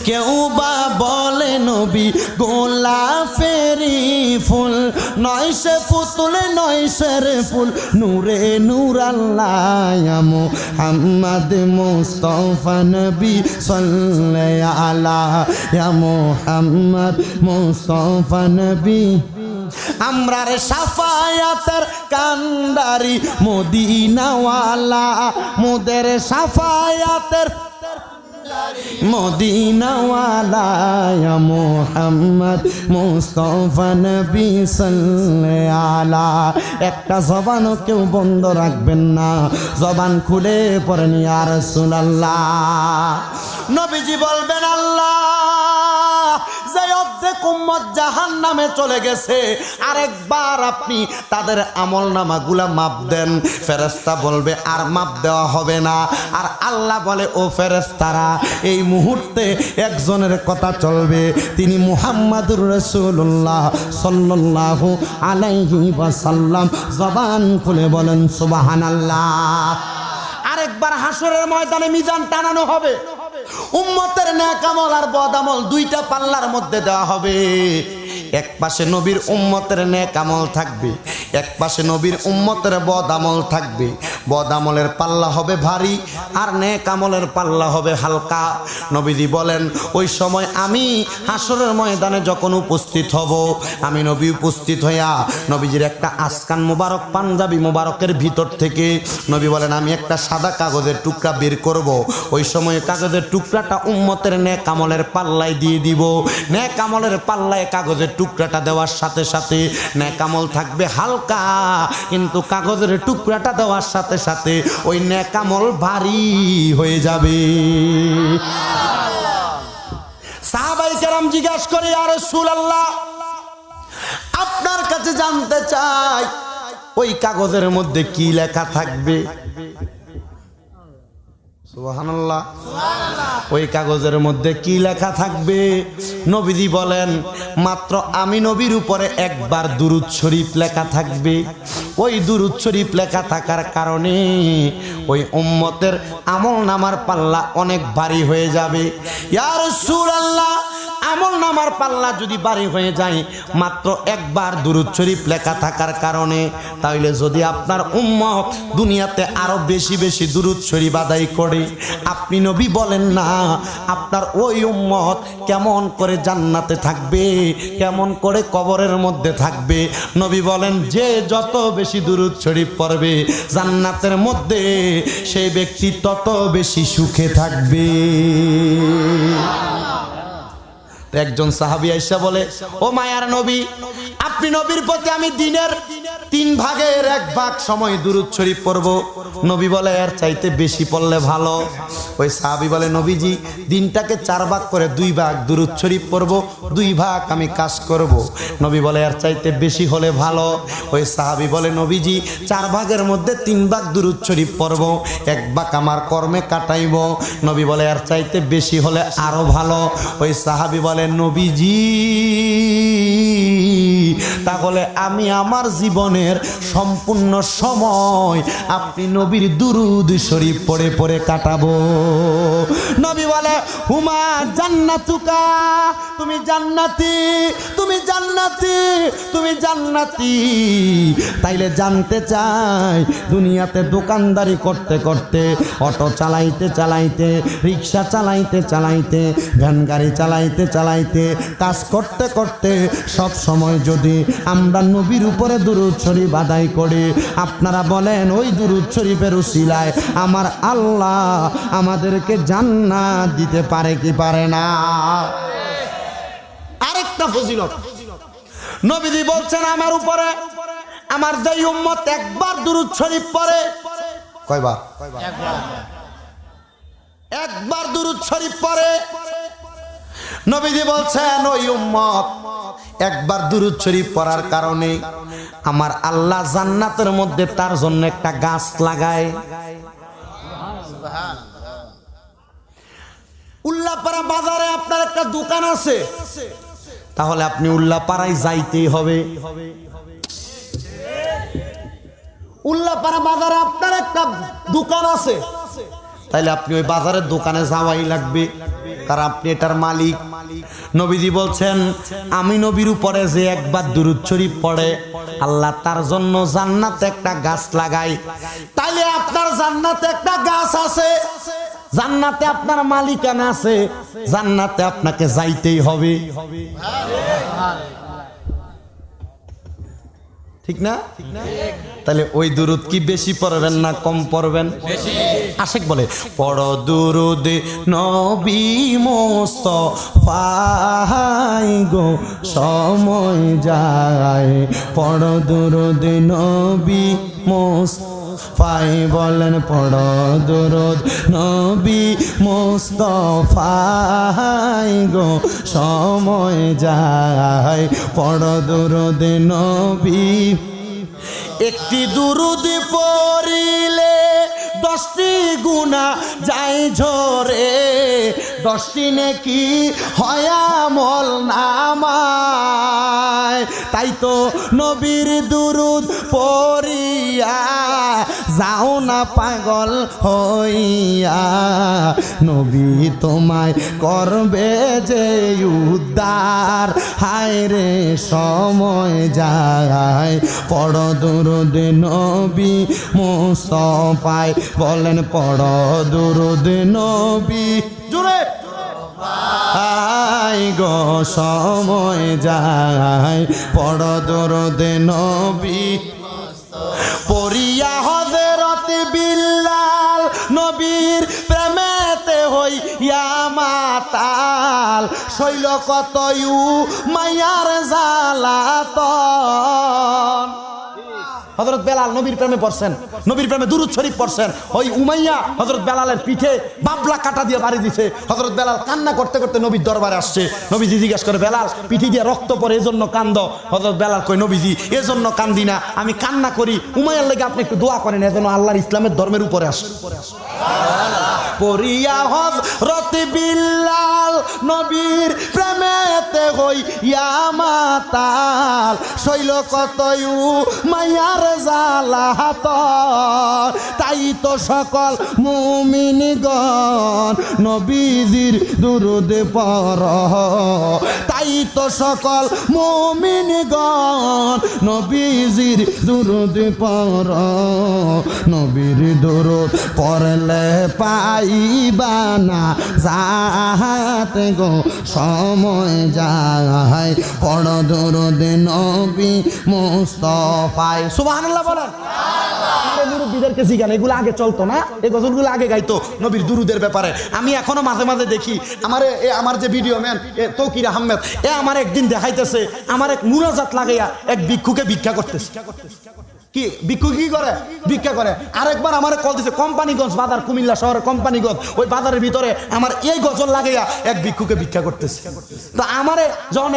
কেউ বা বলে নবী গোলাপেরই ফুল, নয় সে পুতুল নয় সে ফুল, নূরে নূর আল্লাহ। ইয়া মুহাম্মদ মুস্তাফা নবী সাল্লাল্লাহু আলা, ইয়া মুহাম্মদ মুস্তাফা নবী। আমরার সাফায়াতের কান্ডারি মদিনাওয়ালা, মোদের সাফায়াতের মদিনাওয়ালা, ইয়া মুহাম্মদ মুস্তাফা নবী সাল্লাল্লাহু আলা। একটা জবানও কেউ বন্ধ রাখবেন না, জবান খুলে পড়েন ইয়া রাসূলুল্লাহ। নবীজি বলবেন আল্লাহ যে অর্ধেক উম্মত জাহান্নামে চলে গেছে, আরেকবার আপনি তাদের আমলনামাগুলা মাপ দেন। ফেরেশতা বলবে আর মাপ দেওয়া হবে না। আর আল্লাহ বলে ও ফেরেশতারা, এই মুহূর্তে একজনের কথা চলবে, তিনি মুহাম্মাদুর রাসূলুল্লাহ সাল্লাল্লাহু আলাইহি ওয়াসাল্লাম। জবান খুলে বলেন সুবহানাল্লাহ। আরেকবার হাসরের ময়দানে মিজান টানানো হবে, উম্মতের নেক আমল আর বদ আমল দুইটা পাল্লার মধ্যে দেওয়া হবে। এক পাশে নবীর উম্মতের নেক আমল থাকবে, এক পাশে নবীর উম্মতের বদ আমল থাকবে। বদ আমলের পাল্লা হবে ভারী আর নেক আমলের পাল্লা হবে হালকা। নবীজি বলেন ওই সময় আমি হাসরের ময়দানে যখন উপস্থিত হব, আমি নবী উপস্থিত হইয়া নবীজির একটা আসকান মুবারক পাঞ্জাবি মুবারকের ভিতর থেকে নবী বলেন আমি একটা সাদা কাগজের টুকরা বের করব। ওই সময় কাগজের টুকরাটা উম্মতের নেক আমলের পাল্লায় দিয়ে দিব। নেক আমলের পাল্লায় কাগজের টুকরাটা দেওয়ার সাথে সাথে নেক আমল থাকবে হালকা, কিন্তু কাগজের টুকরাটা দেওয়ার সাথে সাথে ওই নেক আমল ভারী হয়ে যাবে। সাহাবায়ে কেরাম জিজ্ঞাসা করে ইয়া রাসূলুল্লাহ, আপনার কাছে জানতে চাই ওই কাগজের মধ্যে কি লেখা থাকবে? সুবহানাল্লাহ। ওই কাগজের মধ্যে কি লেখা থাকবে? নবীজি বলেন মাত্র আমি নবীর উপরে একবার দুরূদ শরীফ লেখা থাকবে। ওই দুরূদ শরীফ লেখা থাকার কারণে ওই উম্মতের আমলনামার পাল্লা অনেক ভারী হয়ে যাবে। ইয়া রাসূলুল্লাহ, আমলনামার পাল্লা যদি ভারী হয়ে যায় মাত্র একবার দুরূদ শরীফ লেখা থাকার কারণে, তাহলে যদি আপনার উম্মত দুনিয়াতে আরো বেশি বেশি দুরূদ শরীফ আদায় করে, আপনি নবী বলেন না আপনার ওই উম্মত কেমন করে জান্নাতে থাকবে, কেমন করে কবরের মধ্যে থাকবে? নবী বলেন যে যত বেশি দুরূদ শরীফ পড়বে জান্নাতের মধ্যে সেই ব্যক্তি তত বেশি সুখে থাকবে। একজন সাহাবী আয়েশা বলে ও মায়ার নবী, আপনি নবীর প্রতি আমি দিনের তিন ভাগের এক ভাগ সময় দুরূদ শরীফ পড়ব। নবী বলে এর চাইতে বেশি পড়লে ভালো। ওই সাহাবী বলে নবীজি দিনটাকে 4 ভাগ করে 2 ভাগ দুরূদ শরীফ পড়ব, 2 ভাগ আমি কাজ করব। নবী বলে এর চাইতে বেশি হলে ভালো। ওই সাহাবী বলে নবীজি 4 ভাগের মধ্যে 3 ভাগ দুরূদ শরীফ পড়ব, 1 ভাগ আমার কর্মে কাটাইব। নবী বলে এর চাইতে বেশি হলে আরো ভালো। ওই সাহাবী বলে নবীজি তাহলে আমি আমার জীবনের সম্পূর্ণ সময় আপনি নবীর দুরূদ শরীফ পড়ে পড়ে কাটাবো। নবী বলে হুমা জান্নাতুকা, তুমি জান্নাতি, তুমি জান্নাতি, তুমি জান্নাতি। তাইলে জানতে চাই দুনিয়াতে দোকানদারি করতে করতে, অটো চালাইতে চালাইতে, রিক্সা চালাইতে চালাইতে, ভ্যান গাড়ি চালাইতে চালাইতে, কাজ করতে করতে সব সময় যদি আমরা নবীর উপরে দুরূদ শরীফ আদায় করি, আপনারা বলেন ওই দুরূদ শরীফের উসিলায় আমার আল্লাহ আমাদেরকে জান্নাত দিতে পারে কি পারে না? আরেকটা ফজিলত নবীজি বলছেন আমার উপরে আমার যেই উম্মত একবার দুরূদ শরীফ পড়ে, কয়বার? একবার দুরূদ শরীফ পড়ে। নবীজি বলছেন ওই উম্মত একবার দুরূদ শরীফ পড়ার কারণে আমার আল্লাহ জান্নাতের মধ্যে তার জন্য একটা গাছ লাগায়। উল্লাপাড়া বাজারে আপনার একটা দোকান আছে, তাহলে আপনি উল্লাপাড়ায় যাইতেই হবে। উল্লাপাড়া বাজারে আপনার একটা দোকান আছে, তাইলে আপনি ওই বাজারের দোকানে যাওয়াই লাগবে, কারণ আপনি এটার মালিক। নবীজি বলছেন আমি নবীর উপরে যে একবার দুরূদ শরীফ পড়ে আল্লাহ তার জন্য জান্নাতে একটা গাছ লাগায়। তাইলে আপনার জান্নাতে একটা গাছ আছে, জান্নাতে আপনার মালিকানা আছে, জান্নাতে আপনাকে যাইতেই হবে, ঠিক না? তাহলে ওই দুরূদ কি বেশি পড়বেন না কম পড়বেন? আশেক বলে পড়ো দুরূদ নবী মুস্তাফাই গো সময় যায়, পড়ো দুরূদ নবী মুস্তাফাই, বলেন পড়ো দুরূদ নবী মুস্তাফাই গো সময় যায়, পড়ো দুরূদ নবী। একটি দুরূদ পড়িলে 10টি গুনাহ যায় ঝরে, 10টি নেকি হয় আমল নামায়। তাই তো নবীর দুরূদ পড়িয়া যাও না পাগল হইয়া, নবী তোমায় করবে যে উদ্ধার, হায় রে সময় যায়, পড়ো দুরূদ নবী মুস্তাফাই, বলেন পড়ো দুরূদ নবী জোরে আই গো সময় যায়, পড়ো দুরূদ নবী। পড়িয়া হযরত বিল্লাল নবীর প্রেমেতে হইয়া মাতাল, শৈল কত মায়ার জ্বালাতন। হযরত বেলাল নবীর প্রেমে পড়ছেন, নবীর প্রেমে দুরূদ শরীফ পড়ছেন। ওই উমাইয়া হযরত বেলালের পিঠে বাবলা কাটা দিয়ে বাড়ি দিছে। হযরত বেলাল কান্না করতে করতে নবীর দরবারে আসছে। নবীজি জিজ্ঞাসা করে বেলাল পিঠে দিয়ে রক্ত পড়ে এজন্য কান্দ? হযরত বেলাল কই নবীজি এজন্য কান্দি না, আমি কান্না করি উমাইয়ার লাগি আপনি একটু দোয়া করেন এজন্য আল্লাহর ইসলামের ধর্মের উপরে আসে। পড়িয়া হযরত বিল্লাল নবীর প্রেমেতে হইয়া মাতাল, শৈল কত মায়ার জ্বালাতন। তাই তো সকল মুমিনগণ নবীজির দুরূদ পড়ো, তাই তো সকল মুমিনগণ নবীজির দুরূদ পড়ো, নবীর দুরূদ পড়লে পাইবা না জাহাত গো সময় যায়, গায় পড়ো দরুদ নবী মুস্তাফায় সুবহানাল্লাহ বলেন। মুরব্বীদেরকে জিজ্ঞান এগুলো আগে চলতো না, এই গজলগুলো আগে গাইতো নবীর দুরুদের ব্যাপারে। আমি এখনো মাঝে মাঝে দেখি আমার যে ভিডিও ম্যান তৌকির আহমেদ আমার একদিন দেখাইতেছে আমার এক মুনাজাত লাগাইয়া এক ভিক্ষুকে ভিক্ষা করতেছে। কি ভিক্ষু কি করে? ভিক্ষা করে। আরেকবার আমার কল দিছে কোম্পানিগঞ্জ বাজার, কুমিল্লা শহরের কোম্পানিগঞ্জ, ওই বাজারের ভিতরে আমার এই গজল লাগাইয়া এক ভিক্ষুকে ভিক্ষা করতেছে। তো আমারে যখন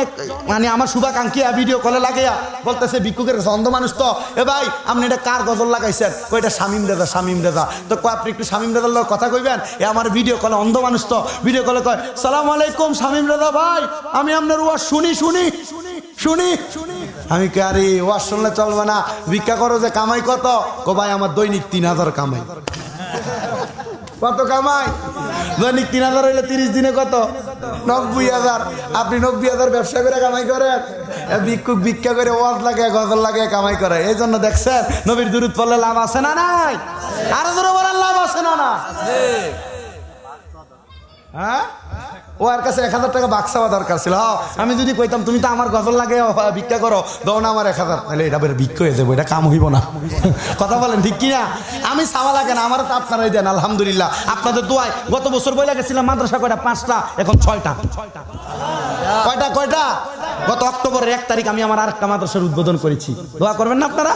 মানে আমার শুভাকাঙ্ক্ষী ভিডিও কলে লাগাইয়া বলতেছে ভিক্ষুকের অন্ধ মানুষ তো, এ ভাই আপনি এটা কার গজল লাগাইছেন? এটা শামীম রেজা, শামীম রেজা। তো আপনি একটু শামীম রেজার লোক কথা কইবেন? আমার ভিডিও কলে অন্ধ মানুষ তো, ভিডিও কলে কয় সালাম আলাইকুম শামীম রেজা ভাই, আমি আপনার ওয়াজ শুনি। আমি কে আরে ওয়াজ শুনলে চলবে না, ভিক্ষা করো যে কামাই কত? কো ভাই আমার দৈনিক 3000 কামাই। কত কামাই? দৈনিক 3000 হইলে 30 দিনে কত? 90000। আপনি 90000 ব্যবসা করে কামাই করেন, ভিক্ষুক ভিক্ষা করে ওয়াজ লাগে গজল লাগে কামাই করে। এই জন্য দেখছেন নবীর দুরূদ পড়লে লাভ আছে না নাই? আরো জোরে বলেন লাভ আছে না না? হ্যাঁ, ও আর কাছে 1000 টাকা বাক্সাওয়া দরকার ছিল। আমি যদি কইতাম তুমি তো আমার গজল লাগে ভিক্ষা করো, দাও না আমার 1000, তাহলে এটা বের ভিক্ষা হয়ে যাবো, এটা কাম হইব না। কথা বলেন ঠিক কিনা? আমি চাওয়া লাগে না, আমার তো আপনারাই দেন আলহামদুলিল্লাহ। আপনাদের দোয়ায় গত বছর বইলা গেছিলাম মাদ্রাসা কয়টা? 5টা, এখন 6টা। কয়টা? গত অক্টোবরের 1 তারিখ আমি আমার আরেকটা মাদ্রাসার উদ্বোধন করেছি। দোয়া করবেন না আপনারা?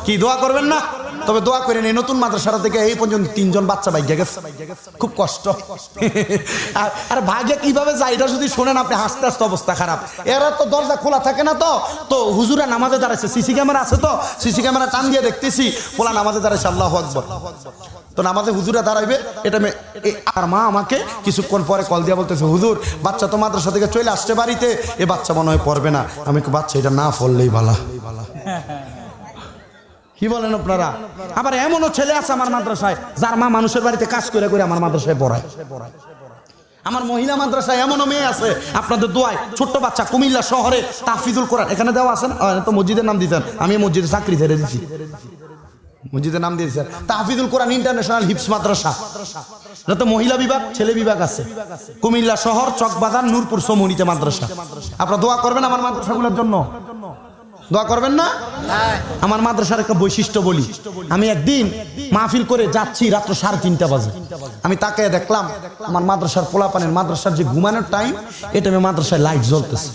কি দোয়া করবেন না? তবে দোয়া করেন এই নতুন মাদ্রাসাটা থেকে এই পর্যন্ত 3 জন বাচ্চা ভাগ্যে গেছে, খুব কষ্ট। আর ভাগ্যে কিভাবে যায় এটা যদি শোনেন আপনি হাসতে হাসতে অবস্থা খারাপ। এরা তো দরজা খোলা থাকে না, তো হুজুরা নামাজে দাঁড়াইছে, সিসি ক্যামেরা আছে, তো সিসি ক্যামেরা টান দিয়ে দেখতেছি পোলা নামাজে দাঁড়াইছে, আল্লাহু আকবার। তো নামাজে হুজুরা দাঁড়াইবে, এটা আর মা আমাকে কিছুক্ষণ পরে কল দিয়ে বলতেছে হুজুর বাচ্চা তো মাদ্রাসা থেকে চলে আসছে বাড়িতে, এ বাচ্চা মনে হয় পড়বে না। আমি বাচ্চা এটা না পড়লেই ভালো। কি বলেন আপনারা? আবার এমনও ছেলে আছে আমার মাদ্রাসায় যার মা মানুষের বাড়িতে কাজ করে করে আমার মাদ্রাসায় পড়ায়। আমার মহিলা মাদ্রাসায় এমনও মেয়ে আছে আপনাদের দোয়ায়, ছোট্ট বাচ্চা, কুমিল্লা শহরে তাহফিজুল কোরআন এখানে দেওয়া আছে না, তো মসজিদের নাম দিয়েছেন, আমি মসজিদে চাকরি ছেড়ে দিচ্ছি, মসজিদের নাম দিয়েছেন তাহফিজুল কোরআন ইন্টারন্যাশনাল হিফজ মাদ্রাসা। তো মহিলা বিভাগ, ছেলে বিভাগ আছে কুমিল্লা শহর, চকবাজার, নূরপুর, সমুনিতে মাদ্রাসা। আপনারা দোয়া করবেন আমার মাদ্রাসাগুলোর জন্য, দোয়া করবেন না? আমার মাদ্রাসার একটা বৈশিষ্ট্য বলি, আমি একদিন মাহফিল করে যাচ্ছি রাত্র 3:30 বাজে, আমি তাকে দেখলাম আমার মাদ্রাসার পোলাপানের মাদ্রাসার যে ঘুমানোর টাইম, এটা আমি মাদ্রাসায় লাইট জ্বলতেছে।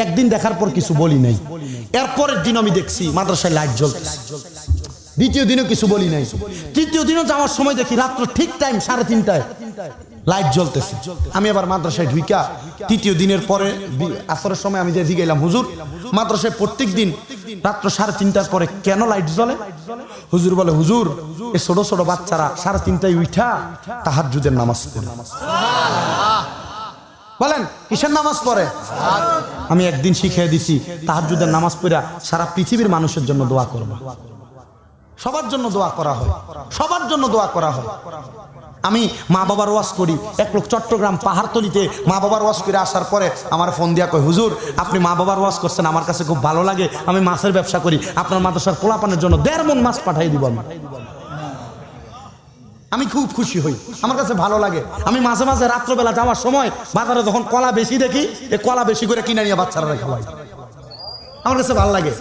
একদিন দেখার পর কিছু বলি নাই, এরপরের দিন আমি দেখছি মাদ্রাসায় লাইট জ্বলতেছে, দ্বিতীয় দিনও কিছু বলি নাই, তৃতীয় দিনও যাওয়ার সময় দেখি রাত্র ঠিক টাইম 3:30টায় লাইট জ্বলতেছে। আমি আবার মাদ্রাসায় ঢুইকা তৃতীয় দিনের পরে আসরের সময় আমি যে জিগাইলাম হুজুর মাদ্রাসায় প্রত্যেক দিন রাত্র 3:30টার পরে কেন লাইট জ্বলে? হুজুর বলে হুজুর এই ছোট ছোট বাচ্চারা 3:30টায় উঠা তাহাজ্জুদের নামাজ পড়ে। বলেন কিসের নামাজ পড়ে? আমি একদিন শিখিয়ে দিছি তাহাজ্জুদের নামাজ পড়া সারা পৃথিবীর মানুষের জন্য দোয়া করব। সবার জন্য দোয়া করা হয়, সবার জন্য দোয়া করা হয়। আমি মা বাবার ওয়াজ করি, এক লোক চট্টগ্রাম পাহাড়তলিতে মা বাবার ওয়াজ করে আসার পরে আমার ফোন দিয়া কয় হুজুর আপনি মা বাবার ওয়াজ করছেন, আমার কাছে খুব ভালো লাগে, আমি মাছের ব্যবসা করি, আপনার মাদ্রাসার পোলাপানের জন্য 1.5 মণ মাছ পাঠাই দিব। আমি খুব খুশি হই, আমার কাছে ভালো লাগে। আমি মাঝে মাঝে রাত্রবেলা যাওয়ার সময় বাজারে যখন কলা বেশি দেখি, এই কলা বেশি করে কিনে নিয়ে বাচ্চারা খাওয়াই, আমার কাছে ভালো লাগে।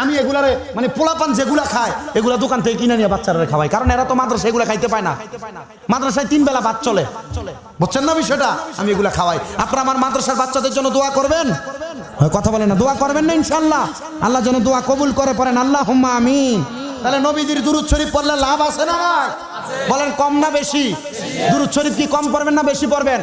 আমি এগুলারে মানে পোলাপান যেগুলা খায় এগুলা দোকান থেকে কিনে নিয়ে বাচ্চারা খাওয়াই, কারণ এরা তো মাদ্রাসায় এগুলা খাইতে পায় না, মাদ্রাসায় 3 বেলা ভাত চলে, বুঝছেন না বিষয়টা? আমি এগুলা খাওয়াই। আপনারা আমার মাদ্রাসার বাচ্চাদের জন্য দোয়া করবেন, কথা বলেন না, দোয়া করবেন না ইনশাআল্লাহ? আল্লাহ যেন দোয়া কবুল করে, পড়েন আল্লাহুম্মা আমিন। তাহলে নবীজির দুরূদ শরীফ পড়লে লাভ আছে না নাই? বলেন কম না বেশি? দুরূদ শরীফ কি কম পড়বেন না বেশি পড়বেন?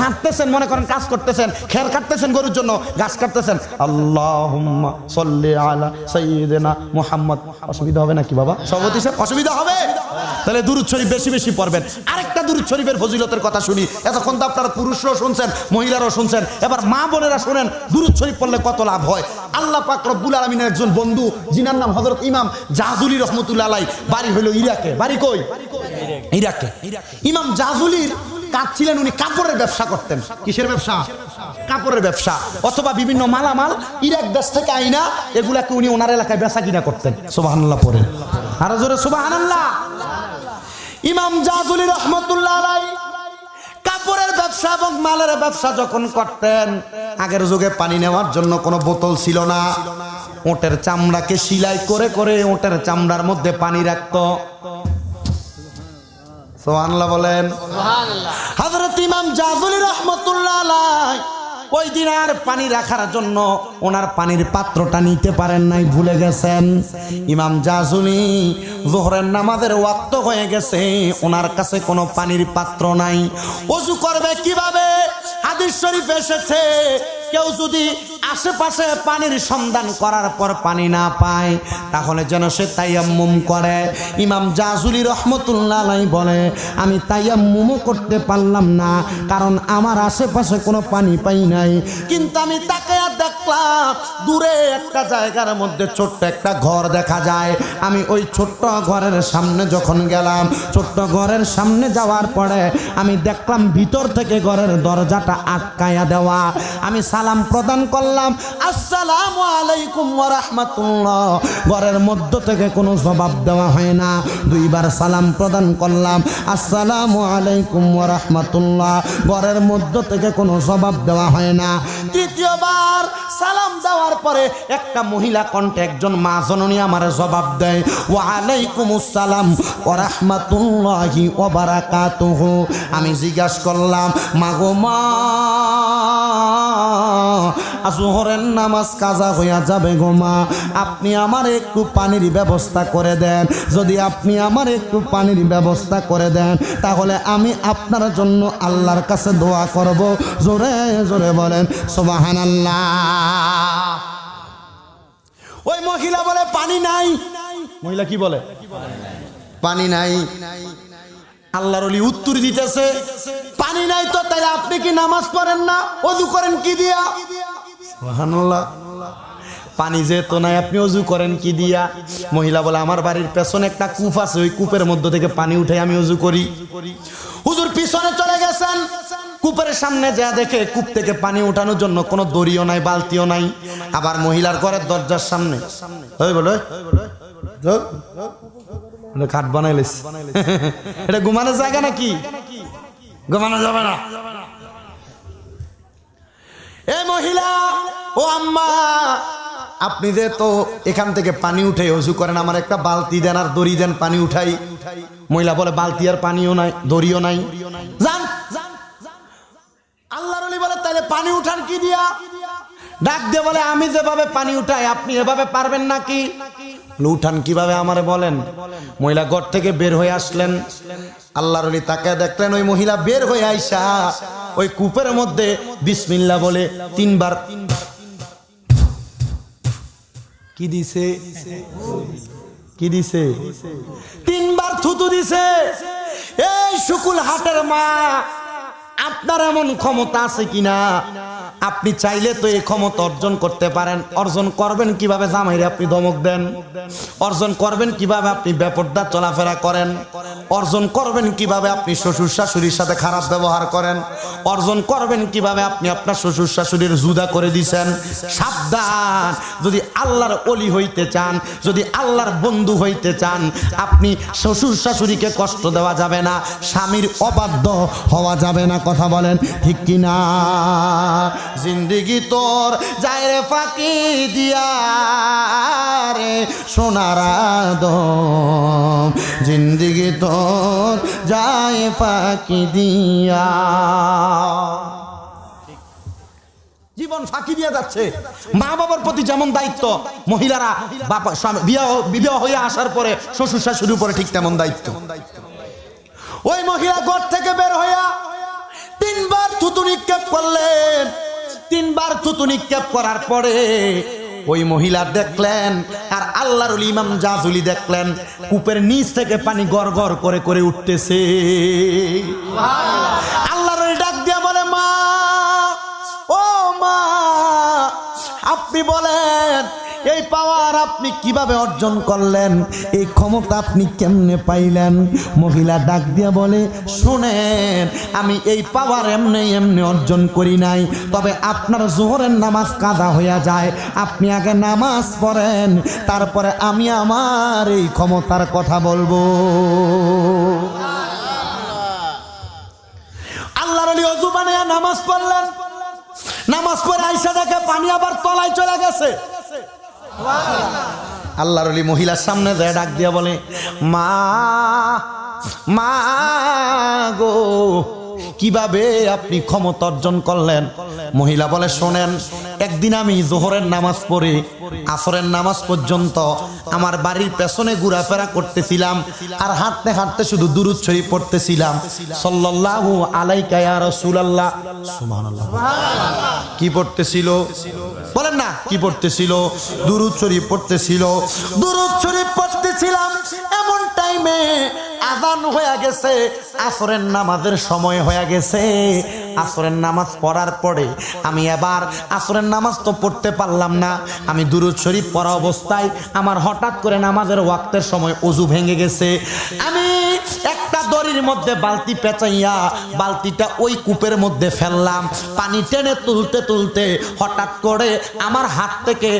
হাঁটতেছেন, মনে করেন কাজ করতেছেন, খের কাটতেছেন, গরুর জন্য গাছ কাটতেছেন, আল্লাহুম্মা সাল্লি আলা সাইয়্যিদিনা মুহাম্মদ, অসুবিধা হবে নাকি বাবা? সভাপতি সাহেব অসুবিধা হবে? তাহলে দুরূদ শরীফ বেশি বেশি পড়বেন। আরেকটা দুরূদ শরীফের ফজিলতের কথা শুনি। এতক্ষণ তো আপনারা পুরুষরাও শুনছেন, মহিলারাও শুনছেন, এবার মা বোনেরা শুনেন দুরূদ শরীফ পড়লে কত লাভ হয়। আল্লাহ পাক রব্বুল আলামিনের একজন বন্ধু যিনার নাম হযরত ইমাম জাযুলি রাহমাতুল্লাহ আলাইহি, বাড়ি হলো ইরাকে। বাড়ি কই? ইরাকে। ইমাম জাযুলির কাজ ছিলেন, উনি কাপড়ের ব্যবসা করতেন। কিসের ব্যবসা? কাপড়ের ব্যবসা, অথবা বিভিন্ন মালামাল ইরাক দেশ থেকে আইনা এগুলাকে উনি ওনার এলাকায় বেচা কিনা করতেন। সুবহানাল্লাহ পড়েন, আরো জোরে সুবহানাল্লাহ। ইমাম জাযুলি রাহমাতুল্লাহ আলাইহি কাপড়ের ব্যবসা ব্যবসা এবং মালের ব্যবসা যখন করতেন, আগের যুগে পানি নেওয়ার জন্য কোনো বোতল ছিল না। ওটের চামড়াকে সেলাই করে করে ওটের চামড়ার মধ্যে পানি রাখতো। সুবহানাল্লাহ বলেন। হযরত ইমাম জাযুলি রাহমাতুল্লাহ আলাইহি ওই দিন আর পানি রাখার জন্য ওনার পানির পাত্রটা নিতে পারেন নাই, ভুলে গেছেন। ইমাম জাযুলি যোহরের নামাজের ওয়াক্ত হয়ে গেছে, ওনার কাছে কোনো পানির পাত্র নাই। ওযু করবে কিভাবে? হাদিস শরীফে এসেছে, কেউ যদি আশেপাশে পানির সন্ধান করার পর পানি না পায় তাহলে যেন সে তায়াম্মুম করে। ইমাম জাযুলি রাহমাতুল্লাহ আলাইহি বলে, আমি তায়াম্মুমও করতে পারলাম না, কারণ আমার আশেপাশে কোনো পানি পাই নাই। কিন্তু আমি তাকায়া দেখলাম দূরে একটা জায়গার মধ্যে ছোট্ট একটা ঘর দেখা যায়। আমি ওই ছোট্ট ঘরের সামনে যখন গেলাম, ছোট্ট ঘরের সামনে যাওয়ার পরে আমি দেখলাম ভিতর থেকে ঘরের দরজাটা আটকায়া দেওয়া। আমি সালাম প্রদান করলাম, আসসালামু আলাইকুম ওয়া রাহমাতুল্লাহ। ঘরের মধ্য থেকে কোনো জবাব দেওয়া হয় না। দুইবার সালাম প্রদান করলাম, আসসালামু আলাইকুম ওয়া রাহমাতুল্লাহ। ঘরের মধ্য থেকে কোনো জবাব দেওয়া হয় না। তৃতীয়বার সালাম দেওয়ার পরে একটা মহিলা কণ্ঠে একজন মা জননী আমার জবাব দেয়, ওয়া আলাইকুমুস সালাম ওয়া রাহমাতুল্লাহি ওয়া বারাকাতুহু। আমি জিজ্ঞাসা করলাম, মা গো মা, যোহরের নামাজ কাজা হইয়া যাবে গো মা, আপনি আমার একটু পানির ব্যবস্থা করে দেন। যদি আপনি আমার একটু পানির ব্যবস্থা করে দেন তাহলে আমি আপনার জন্য আল্লাহর কাছে দোয়া করব। জোরে জোরে বলেন সুবহানাল্লাহ। ওই মহিলা বলে পানি নাই। মহিলা কি বলে? পানি নাই। আল্লাহর ওলি উত্তর দিতেছে, পানি নাই তো তাই আপনি কি নামাজ পড়েন না? ওযু করেন কি দিয়া? সুবহানাল্লাহ। পানি যেহেতু নাই আপনি ওযু করেন কি দিয়া? মহিলা বলে, আমার বাড়ির পেছনে একটা কূপ আছে, ওই কূপের মধ্য থেকে পানি উঠে আমি ওযু করি। হুজুর পিছনে চলে গেছেন, কূপের সামনে যা দেখে কূপ থেকে পানি উঠানোর জন্য কোনো দড়িও নাই, বালতিও নাই। আবার মহিলার ঘরের দরজার সামনে খাট বানাইলিস, এটা ঘুমানোর জায়গা নাকি? ঘুমানো যাবে না। এ মহিলা, ও আম্মা, আপনি যে তো এখান থেকে পানি উঠে ওযু করেন, আমার একটা বালতি দেন আর দড়ি দেন, পানি উঠাই। মহিলা বলে, বালতি আর পানিও নাই, দড়িও নাই। যান। আল্লাহর ওলি বলে, তাহলে পানি উঠান কি দিয়া? ডাক দিয়ে বলে, আমি যেভাবে পানি উঠাই আপনি এভাবে পারবেন নাকি? উঠান কিভাবে আমারে বলেন। মহিলা ঘর থেকে বের হয়ে আসলেন। আল্লাহর ওলি তাকে দেখলেন, ওই মহিলা বের হয়ে আইসা ওই কূপের মধ্যে বিসমিল্লাহ বলে তিনবার কি দিছে? কি দিছে? তিনবার থুতু দিছে। এই শুকুল হাটের মা, আপনার এমন ক্ষমতা আছে কিনা? আপনি চাইলে তো এই ক্ষমতা অর্জন করতে পারেন। অর্জন করবেন কিভাবে? জামাইরে আপনি ধমক দেন। অর্জন করবেন কিভাবে? আপনি বেপরদা চলাফেরা করেন। অর্জন করবেন কিভাবে? আপনি শ্বশুর শাশুড়ির সাথে খারাপ ব্যবহার করেন। অর্জন করবেন কিভাবে? আপনি আপনার শ্বশুর শাশুড়ির জুদা করে দিছেন। সাবধান, যদি আল্লাহর ওলি হইতে চান, যদি আল্লাহর বন্ধু হইতে চান, আপনি শ্বশুর শাশুড়িকে কষ্ট দেওয়া যাবে না, স্বামীর অবাধ্য হওয়া যাবে না। কথা বলেন ঠিক কিনা? জিন্দেগি তোর যায় রে ফাঁকি দিয়া রে সোনার আদম, জিন্দেগি তোর যায় ফাঁকি দিয়া। জীবন ফাঁকি দিয়ে যাচ্ছে। মা বাবার প্রতি যেমন দায়িত্ব, মহিলারা বাবা বিবাহ হয়ে আসার পরে শ্বশুর শাশুড়ির উপরে ঠিক তেমন দায়িত্ব। ওই মহিলা ঘর থেকে বের হইয়া তিনবার থুতু নিক্ষেপ করলেন। তিনবার থুতু নিক্ষেপ করার পরে ওই মহিলা দেখলেন আর আল্লাহর ওলি ইমাম জাযুলি দেখলেন কূপের নিচ থেকে পানি গড় গড় করে করে উঠতেছে। আল্লাহর ওলি ডাক দিয়া বলে, মা, ও মা, আপনি বলেন এই পাওয়ার আপনি কিভাবে অর্জন করলেন? এই ক্ষমতা আপনি কেমনে পাইলেন? মহিলা ডাক দিয়া বলে, শুনেন, আমি এই পাওয়ার এমনি এমনি অর্জন করি নাই, তবে আপনার যোহরের নামাজ কাজা হইয়া যায়, আপনি আগে নামাজ পড়েন, তারপরে আমি আমার এই ক্ষমতার কথা বলবো। আল্লাহর ওলি ওযু বানায় নামাজ পড়লেন, নামাজ পড়ে আইসা দেখে পানি আবার তলায় চলে গেছে। আল্লাহর ওলি মহিলার সামনে যায়, ডাক দিয়া বলে, মা মা গো, কিভাবে আপনি ক্ষমতা অর্জন করলেন? মহিলা বলে, শোনেন, একদিন আমি জোহরের নামাজ পড়ে আসরের নামাজ পর্যন্ত আমার বাড়ির পেছনে ঘোরাফেরা করতেছিলাম, আর হাঁটতে হাঁটতে শুধু দুরূদ শরীফ পড়তেছিলাম, সাল্লাল্লাহু আলাইকা ইয়া রাসূলুল্লাহ। সুবহানাল্লাহ। কি পড়তেছিল বলেন না? কি পড়তেছিল? দুরূদ শরীফ পড়তেছিল। দুরূদ শরীফ পড়তেছিলাম, এমন টাইমে আযান হয়ে গেছে, আসরের নামাজের সময় হয়ে গেছে। আসরের নামাজ পড়ার পরে আমি এবার আসরের নামাজ তো পড়তে পারলাম না, আমি দুরূদ শরীফ পড়া অবস্থায় আমার হঠাৎ করে নামাজের ওয়াক্তের সময় ওযু ভেঙে গেছে। আমি একটা দড়ির মধ্যে বালতি পেঁচাইয়া বালতিটা ওই কূপের মধ্যে ফেললাম। পানি টেনে তুলতে তুলতে হঠাৎ করে আমার হাত থেকে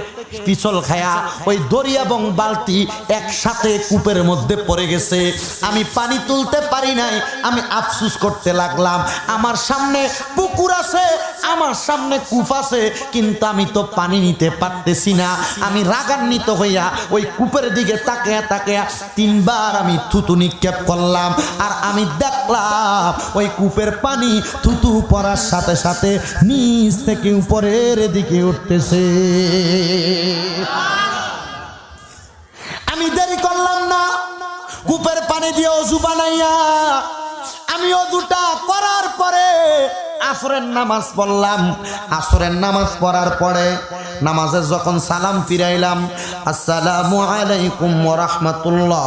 পিছল খায়া ওই দড়ি এবং বালতি একসাথে কূপের মধ্যে পড়ে গেছে। আমি পানি তুলতে পারি নাই, আমি আফসোস করতে লাগলাম। আমার সামনে পুকুর আছে, আমার সামনে কূপ আছে, কিন্তু আমি তো পানি নিতে পারতেছি না। আমি রাগান্বিত হইয়া ওই কূপের দিকে তাকিয়া তাকিয়া 3 বার আমি থুতু নিক্ষেপ করলাম, আর আমি দেখলাম ওই কূপের পানি থুতু পড়ার সাথে সাথে নিচ থেকে উপরের দিকে উঠতেছে। আমি দেরি করলাম না, কূপের পানি দিয়ে ওযু বানাইয়া আমি ওযুটা করার পরে আসরের নামাজ পড়লাম। আসরের নামাজ পড়ার পরে নামাজে যখন সালাম ফিরাইলাম, আসসালামু আলাইকুম ওয়া রাহমাতুল্লাহ,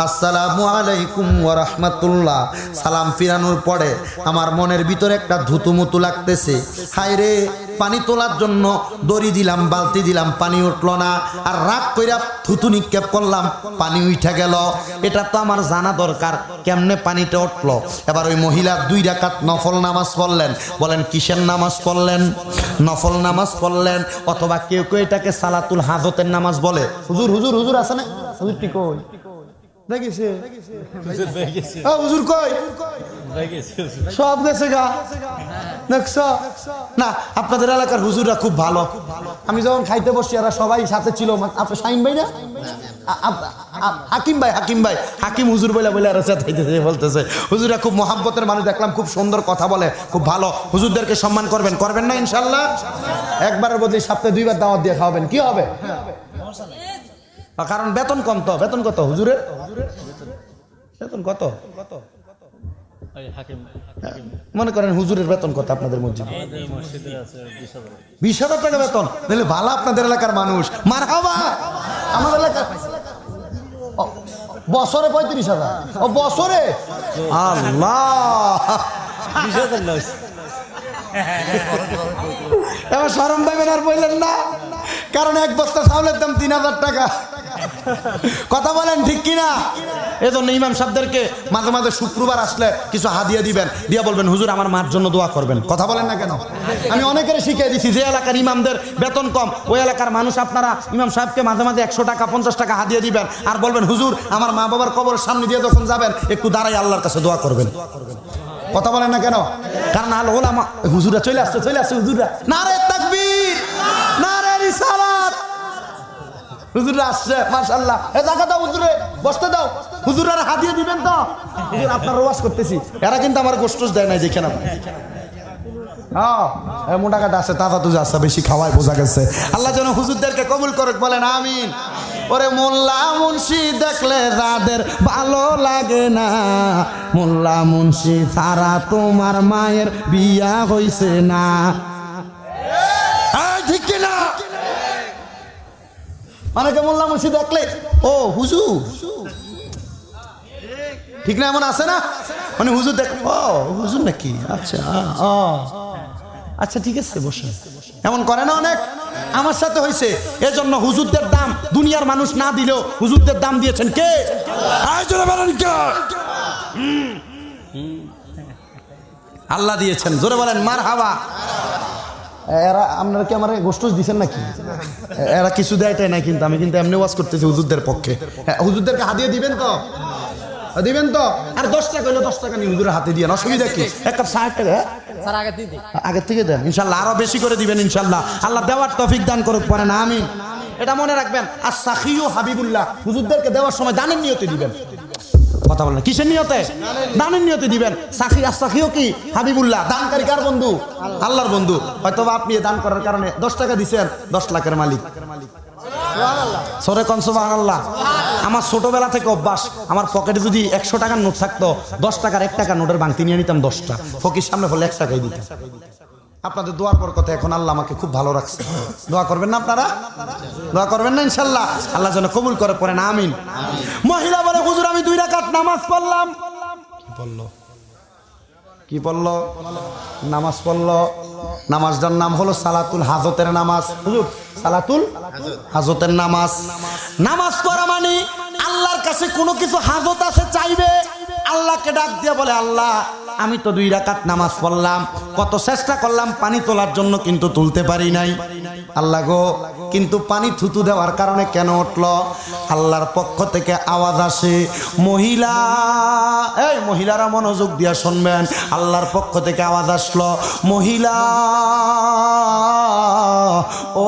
আসসালামু আলাইকুম ওয়া রাহমাতুল্লাহ, সালাম ফিরানোর পরে আমার মনের ভিতরে একটা ধুতুমুতু লাগতেছে। হায় রে, পানি তোলার জন্য দড়ি দিলাম, বালতি দিলাম, পানি উঠলো না, আর রাগ কইরা থুতু নিক্ষেপ করলাম, পানি উঠে গেল। এটা তো আমার জানা দরকার, কেমনে পানিটা উঠলো। এবার ওই মহিলা 2 রাকাত নফল নামাজ পড়লেন। বলেন কিসের নামাজ পড়লেন? নফল নামাজ পড়লেন, অথবা কেউ কেউ এটাকে সালাতুল হাজতের নামাজ বলে। হুজুর হুজুর হুজুর আছে না? হুজুর ঠিক কই দেখেছে? হুজুর কই? সব গেছে গা, দেখছো না? আপনাদের এলাকার হুজুররা খুব ভালো। আমি যখন খাইতে বসছি এরা সবাই সাথে ছিল। আপনার শাহিন ভাই না? হাকিম ভাই, হাকিম ভাই, হাকিম হুজুর বলে বলে বলতেছে। হুজুরা খুব মহাব্বতের মানুষ, দেখলাম খুব সুন্দর কথা বলে, খুব ভালো। হুজুরদেরকে সম্মান করবেন, করবেন না ইনশাল্লাহ? একবারের বদলে সপ্তাহে 2 বার দাওয়াত দিয়ে খাওয়াবেন, কি হবে? কারণ বেতন কম তো। বেতন কত হুজুরের? বেতন কত? মনে করেন হুজুরের বেতন কত আপনাদের মসজিদে? 20,000 টাকা বেতন। তাহলে ভালো আপনাদের এলাকার মানুষ। মারহাবা। আমাদের এলাকার বছরে 35,000। ও বছরে? আল্লাহ, এবার শরম পাইবেন আর বললেন না, কারণ 1 বস্তা চাউলের দাম 3,000 টাকা। কথা বলেন ঠিক কিনা? এজন্য ইমাম সাহেবদেরকে মাঝে মাঝে শুক্রবার আসলে কিছু হাদিয়া দিবেন, দিয়া বলবেন হুজুর আমার মার জন্য দোয়া করবেন। কথা বলেন না কেন? আমি অনেকের শিখিয়ে দিছি, যে এলাকার ইমামদের বেতন কম, ওই এলাকার মানুষ আপনারা ইমাম সাহেবকে মাঝে মাঝে 100 টাকা 50 টাকা হাদিয়া দিবেন, আর বলবেন হুজুর আমার মা বাবার কবরের সামনে দিয়ে যখন যাবেন একটু দাঁড়াই আল্লাহর কাছে দোয়া করবেন। কথা বলেন না কেন? কারণ আল ওলামা হুজুররা চলে আসছে, চলে আসছে হুজুররা। নারে তাকবীর, নারে রিসালাত। হুজুররা আসছে, মাশাআল্লাহ। এ জায়গা দাও হুজুরে, বসতে দাও। হুজুররা হাদিয়া দিবেন তো? হুজুর আপনার ওয়াজ করতেছি, এরা কিন্তু আমার গোশত দেয় নাই যেখানে। হ্যাঁ, মোটা কাটা আছে, তাজা তুজা আছে, বেশি খাওয়ায়, বোঝা গেছে। আল্লাহ যেন হুজুরদেরকে কবুল করুক, বলেন আমিন। ওরে মোল্লা মুন্সি দেখলে যাদের ভালো লাগে না, মোল্লা মুন্সি ছাড়া তোমার মায়ের বিয়া হইছে না। ঠিক কিনা? অনেকে মোল্লা মুন্সি দেখলে ও হুজুর, ঠিক না? এমন আছে না? মানে হুজুর দেখ, ও হুজুর নাকি? আচ্ছা, আচ্ছা ঠিক আছে, বসে। এমন করে না অনেক? আমার সাথে হয়েছে। এজন্য হুজুরদের দাম দুনিয়ার মানুষ না দিলেও হুজুরদের দাম দিয়েছেন কে? আল্লাহ দিয়েছেন। জোরে বলেন মারহাবা। এরা আপনারা কি আমার গোষ্ঠ দিচ্ছেন নাকি? এরা কিছু দেয়টাই নাই, কিন্তু আমি কিন্তু এমনি ওয়াজ করতেছি হুজুরদের পক্ষে। হুজুরদেরকে হাদিয়া দিবেন তো? দিবেন তো? আর 10 টাকা হলো 10 টাকা নিয়ে হুজুরের হাতে দিয়ে অসুবিধা কি? এক কাপ 60 টাকা স্যার আগে দিন, আগে থেকে দেন ইনশাআল্লাহ, আরো বেশি করে দিবেন ইনশাআল্লাহ। আল্লাহ দেওয়ার তৌফিক দান করুক, পড়েন আমিন। এটা মনে রাখবেন, as-সাখিয়ু হাবিবুল্লাহ, হুজুরদেরকে দেওয়ার সময় দানের নিয়তে দিবেন। কথা বলেন কিসের নিয়তে? দানের নিয়তে দিবেন। সাখি as-সাখিয়ু কি? হাবিবুল্লাহ। দানকারী কার বন্ধু? আল্লাহর বন্ধু। হয়তো আপনি দান করার কারণে 10 টাকা দিবেন, 10 লাখের মালিক। সরে কোন সুবহানাল্লাহ। আমার ছোটবেলা থেকে অভ্যাস, আমার পকেটে যদি 100 টাকার নোট থাকতো, 10 টাকার 1 টাকা নোটের ভাঙতি নিয়ে নিতাম 10টা, ফকির সামনে হলে 1 টাকাই দিতাম। আপনাদের দোয়ার পর কথা, এখন আল্লাহ আমাকে খুব ভালো রাখছে। দোয়া করবেন না আপনারা? দোয়া করবেন না ইনশাআল্লাহ? আল্লাহ যেন কবুল করে, পড়েন আমিন। মহিলা বলে হুজুর আমি 2 রাকাত নামাজ পড়লাম। কি পড়লো? নামাজ পড়লো। নামাজটার নাম হলো সালাতুল হাজতের নামাজ। হুজুর সালাতুল হাজতের নামাজ। নামাজ পড়া মানে আল্লাহর কাছে কোনো কিছু হাজত আছে চাইবে, আল্লাহকে ডাক দিয়ে বলে আল্লাহ আমি তো 2 রাকাত নামাজ পড়লাম, কত চেষ্টা করলাম পানি তোলার জন্য কিন্তু তুলতে পারি নাই। আল্লাহ গো, কিন্তু পানি থুতু দেওয়ার কারণে কেন উঠলো? আল্লাহর পক্ষ থেকে আওয়াজ আসে, মহিলা, এই মহিলারা মনোযোগ দিয়ে শুনবেন, আল্লাহর পক্ষ থেকে আওয়াজ আসলো, মহিলা, ও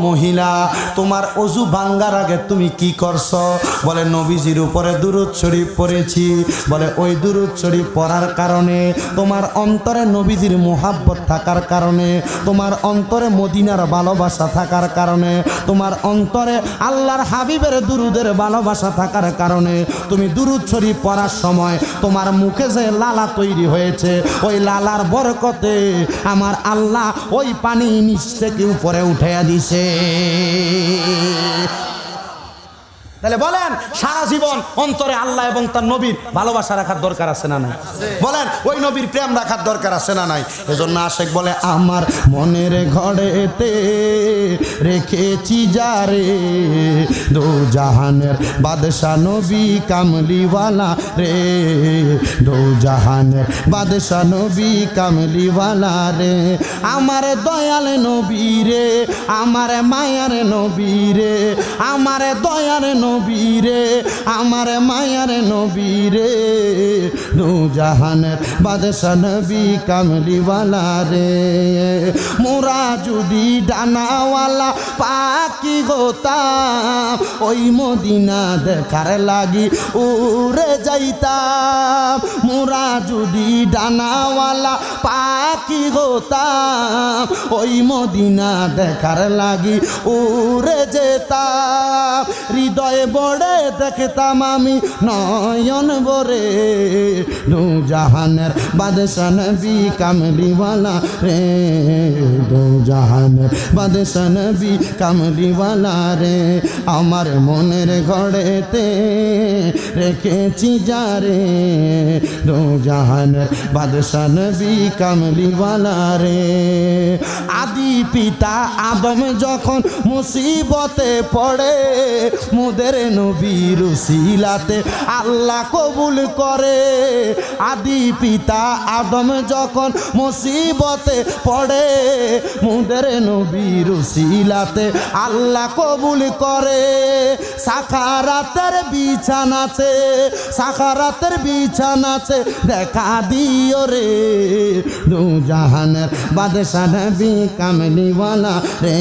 মহিলা, তোমার ওযু ভাঙ্গার আগে তুমি কি করছো? বলে নবীজির উপরে দুরূদ শরীফ পড়েছি। বলে ওই দুরূদ শরীফ পড়ার কারণে, তোমার অন্তরে নবীজির মুহাব্বত থাকার কারণে, তোমার অন্তরে মদিনার ভালোবাসা থাকার কারণে, তোমার অন্তরে আল্লাহর হাবিবের দুরুদের ভালোবাসা থাকার কারণে তুমি দুরূদ শরীফ পড়ার সময় তোমার মুখে যে লালা তৈরি হয়েছে, ওই লালার বরকতে আমার আল্লাহ ওই পানি নিচ থেকে উপরে উঠাইয়া দিছে। তাহলে বলেন, সারা জীবন অন্তরে আল্লাহ এবং তার নবীর ভালোবাসা রাখার দরকার আছে না নাই? বলেন, ওই নবীর প্রেম রাখার দরকার আছে না নাই? এজন্য আশেক বলে, আমার মনের ঘরেতে রেখেছি যারে, দো জাহানের বাদশা নবী কামলিওয়ালা রে, দো জাহানের বাদশা নবী কামলিওয়ালা রে, আমার দয়াল নবী রে, আমার মায়ার নবী রে, আমার দয়াল নবী রে, আমার মায়ার নবী রে, দু জাহানের বাদশা নবী কামলিওয়ালা রে। মোরা যদি ডানাওয়ালা পাখি হতাম, ওই মদিনা দেখার লাগি উড়ে যাইতাম। মোরা যদি ডানাওয়ালা পাখি হতাম, ওই মদিনা দেখার লাগি উড়ে যেতাম। হৃদয়ে বড়ে দেখতাম আমি নয়ন ভরে, দু জাহানের বাদশা নবী কামলিওয়ালা রে, দু জাহানের বাদশা নবী কামলিওয়ালা রে, আমার মনের ঘরেতে রেখেছি যারে, দু জাহানের বাদশা নবী কামলিওয়ালা রে। আদি পিতা আদম যখন মুসিবতে পড়ে, মোদের নবীর উসিলাতে আল্লাহ কবুল করে। আদি পিতা আদম যখন মুসিবতে পড়ে, মোদের নবীর উসিলাতে আল্লাহ কবুল করে। সাখারাতের বিছানাতে, সাখারাতের বিছানাতে দেখা দিও রে, দু জাহানের বাদশা নবী কামলিওয়ালা রে,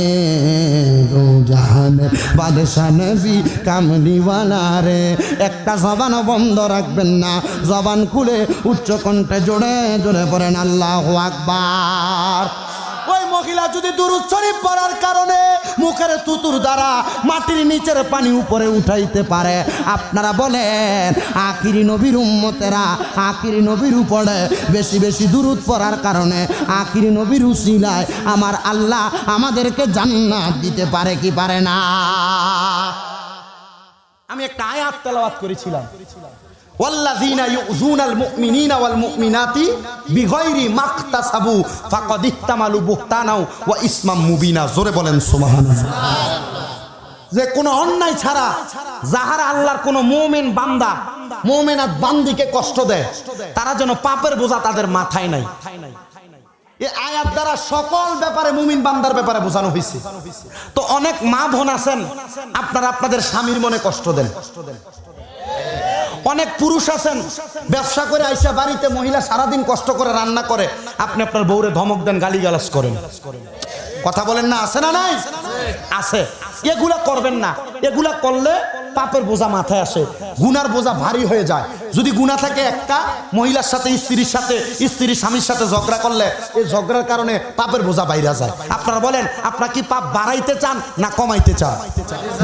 দু জাহানের বাদশা নবী কামলিওয়ালা রে। একটা জবান বন্ধ রাখবেন না, জবান খুলে উচ্চ কণ্ঠে জোরে জোরে পড়েন আল্লাহু আকবার। ওই মহিলা যদি দুরূদ শরীফ পড়ার কারণে মুখের তুতুর দ্বারা মাটির নিচের পানি উপরে উঠাইতে পারে, আপনারা বলেন আখিরি নবীর উম্মতেরা আখিরি নবীর উপরে বেশি বেশি দুরূদ পড়ার কারণে, আখিরি নবীর উসিলায় আমার আল্লাহ আমাদেরকে জান্নাত দিতে পারে কি পারে না? আমি একটা আয়াত তেলাওয়াত করেছিলাম, ওয়াল্লাযীনা ইউযুনাল মুমিনিনা ওয়াল মুমিনাতি বিগাইরি মাকতাসাবু ফাকাদ ইহতামালু বুহতানাও ওয়া ইসমাম মুবিনা। জোরে বলেন সুবহানাল্লাহ। যে কোনো অন্যায় ছাড়া যাহারা আল্লাহর কোনো মুমিন বান্দা মুমিনাত বান্দিকে কষ্ট দেয়, তারা যেন পাপের বোঝা তাদের মাথায় নাই। এই আয়াত দ্বারা সকল ব্যাপারে মুমিন বান্দার ব্যাপারে বোঝানো হয়েছে। তো অনেক মা বোন আছেন, আপনারা আপনাদের স্বামীর মনে কষ্ট দেন, অনেক পুরুষ আছেন ব্যবসা করে আইসা বাড়িতে মহিলা সারাদিন কষ্ট করে রান্না করে, আপনি আপনার বউরে ধমক দেন, গালিগালাজ করেন, কথা বলেন না, আছে না নাই? আছে। এগুলা করবেন না। এগুলা করলে পাপের বোঝা মাথায় আসে, গুনার বোঝা ভারী হয়ে যায়। যদি গুনাহ থাকে একটা, মহিলার সাথে স্ত্রীর সাথে, স্ত্রী স্বামীর সাথে ঝগড়া করলে এই ঝগড়ার কারণে পাপের বোঝা বাইরে যায়। আপনারা বলেন, আপনারা কি পাপ বাড়াইতে চান না কমাইতে চান?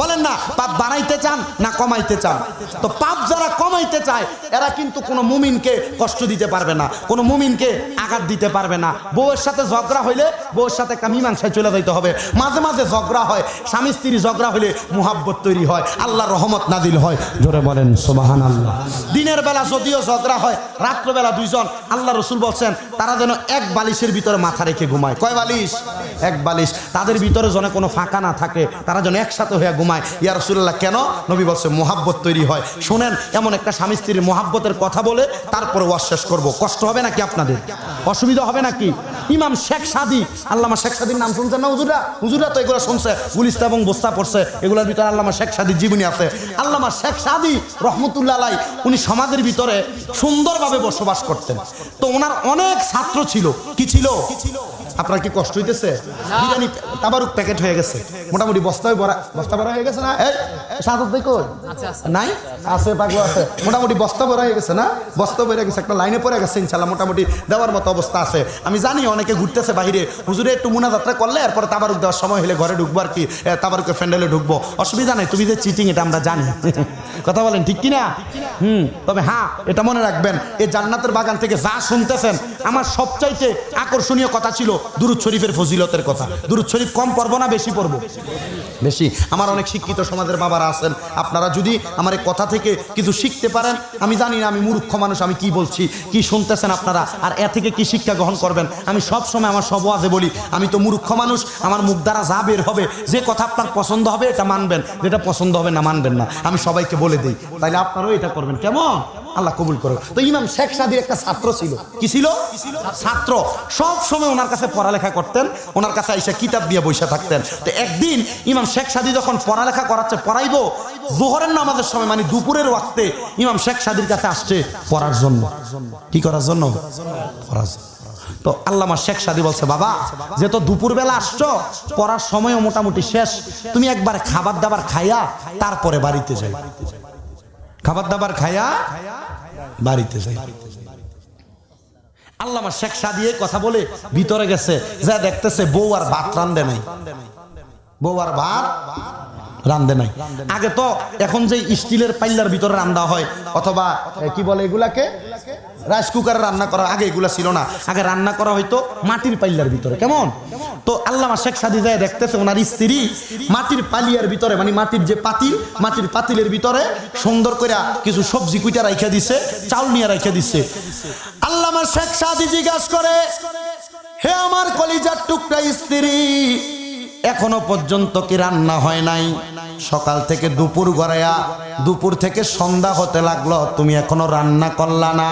বলেন না, পাপ বাড়াইতে চান না কমাইতে চান? তো পাপ যারা কমাইতে চায় এরা কিন্তু কোনো মুমিনকে কষ্ট দিতে পারবে না, কোনো মুমিনকে আঘাত দিতে পারবে না। বউয়ের সাথে ঝগড়া হইলে বউয়ের সাথে একটা মীমাংসায় চলে যাইতে হবে। মাঝে মাঝে ঝগড়া হয়, স্বামী স্ত্রী ঝগড়া হইলে মুহাব্বত তৈরি হয়, আল্লাহর রহমত নাজিল হয়। জোরে বলেন সুবহানাল্লাহ। দিনের বেলা যদিও ঝগড়া হয়, রাত্রবেলা দুইজন, আল্লাহ রসুল বলছেন তারা যেন এক বালিশের ভিতরে মাথা রেখে ঘুমায়। কয় বালিশ? এক বালিশ। তাদের ভিতরে যেন কোনো ফাঁকা না থাকে, তারা যেন একসাথে হয়ে ঘুমায়। ইয়া রাসূলুল্লাহ, কেন? নবী বলছে মুহাব্বত তৈরি হয়। শুনেন, এমন একটা স্বামী স্ত্রীর মুহাব্বতের কথা বলে তারপরে ওয়াজ শেষ করব। কষ্ট হবে নাকি আপনাদের? অসুবিধা হবে নাকি? ইমাম শেখ সাদি, আল্লামা শেখ সাদির নাম শুনছেন না হুজুরা? হুজুরা তো এগুলো শুনছে, গুলিস্তা এবং বস্তা পড়ছে, এগুলোর ভিতরে আল্লামা শেখ সাদির জীবনী আছে। আল্লামা শেখ সাদি রহমতুল্লাহ আলাইহি উনি সমাজের ভিতরে সুন্দরভাবে বসবাস করতেন। তো ওনার অনেক ছাত্র ছিল। কি ছিল? আপনার কি কষ্ট হইতেছে? বিরিয়ানি তাবারুক প্যাকেট হয়ে গেছে, মোটামুটি বস্তা ভরা হয়ে গেছে না? এই সাদত ভাই কই? নাই? আছে, পাগল আছে। মোটামুটি বস্তা ভরা হয়ে গেছে না? বস্তা ভরে গেছে, একটা লাইনে পড়ে গেছে, ইনশাআল্লাহ মোটামুটি দেওয়ার মতো অবস্থা আছে। আমি জানি অনেকে ঘুরতেছে বাহিরে, হুজুরে একটু মুনাজাতটা করলে এরপর তাবারুক দেওয়ার সময় হলে ঘরে ঢুকবো, আর কি তাবারুকের প্যান্ডেলে ঢুকবো, অসুবিধা নাই। তুমি যে চিটিং, এটা আমরা জানি, কথা বলেন ঠিক কিনা? তবে হ্যাঁ, এটা মনে রাখবেন, এই জান্নাতের বাগান থেকে যা শুনতেছেন, আমার সবচাইতে আকর্ষণীয় কথা ছিল দুরূদ শরীফের ফজিলতের কথা। দুরূদ শরীফ কম পড়বো না বেশি পড়বো? বেশি। আমার অনেক শিক্ষিত সমাজের বাবারা আছেন, আপনারা যদি আমার এই কথা থেকে কিছু শিখতে পারেন, আমি জানি না, আমি মূর্খ মানুষ, আমি কি বলছি, কি শুনতেছেন আপনারা, আর এ থেকে কি শিক্ষা গ্রহণ করবেন। আমি সব সময় আমার সব ওয়াজে বলি, আমি তো মূর্খ মানুষ, আমার মুখ দ্বারা যা বের হবে, যে কথা আপনার পছন্দ হবে এটা মানবেন, যেটা পছন্দ হবে না মানবেন না, আমি সবাইকে বলে দিই। তাইলে আপনারাও এটা করবেন, কেমন? আল্লাহ কবুল করো। তো ইমাম শেখ সাদির একটা ছাত্র ছিল। কি ছিল? ছাত্র। সব সময় ওনার কাছে পড়ালেখা করতেন, ওনার কাছে এসে কিতাব দিয়ে বসে থাকতেন। তো একদিন ইমাম শেখ সাদি যখন পড়ালেখা করাচ্ছে, পড়াইবো যোহরের নামাজের সময়, মানে দুপুরের ওয়াক্তে ইমাম শেখ সাদির কাছে আসছে পড়ার জন্য। কি করার জন্য? পড়ার জন্য। তো আল্লামা শেখ সাদি বলছে, বাবা যেহেতু দুপুরবেলা আসছো, পড়ার সময়ও মোটামুটি শেষ, তুমি একবার খাবার দাবার খাইয়া তারপরে বাড়িতে যাই। খাবার দাবার খাইয়া বাড়িতে যাই। আল্লামা শেখ সাদি কথা বলে ভিতরে গেছে, যা দেখতেছে বউ আর ভাত রান্ধে নাই। বউ আর ভাত রান্ধে নাই। আগে তো এখন যে স্টিলের পাইলার ভিতরে রান্না হয়, অথবা কি বলে এগুলাকে, রাইস কুকারে রান্না করা, আগে এগুলা ছিল না। আগে রান্না করা হয়তো মাটির পাইলার ভিতরে। কেমন? তো আল্লামা শেখ সাদি যায় দেখতেছে ওনার স্ত্রী মাটির পালিয়ার ভিতরে, মানে মাটির যে পাতিল, মাটির পাতিলের ভিতরে সুন্দর করে কিছু সবজি কুইটা রাইখা দিছে, চাউল নিয়ে রাইখা দিছে। আল্লামা শেখ সাদি জিজ্ঞাসা করে, হে আমার কলিজার টুকরা স্ত্রী, এখনো পর্যন্ত কি রান্না হয় নাই? সকাল থেকে দুপুর গড়াইয়া, দুপুর থেকে সন্ধ্যা হতে লাগলো, তুমি এখনো রান্না করলা না।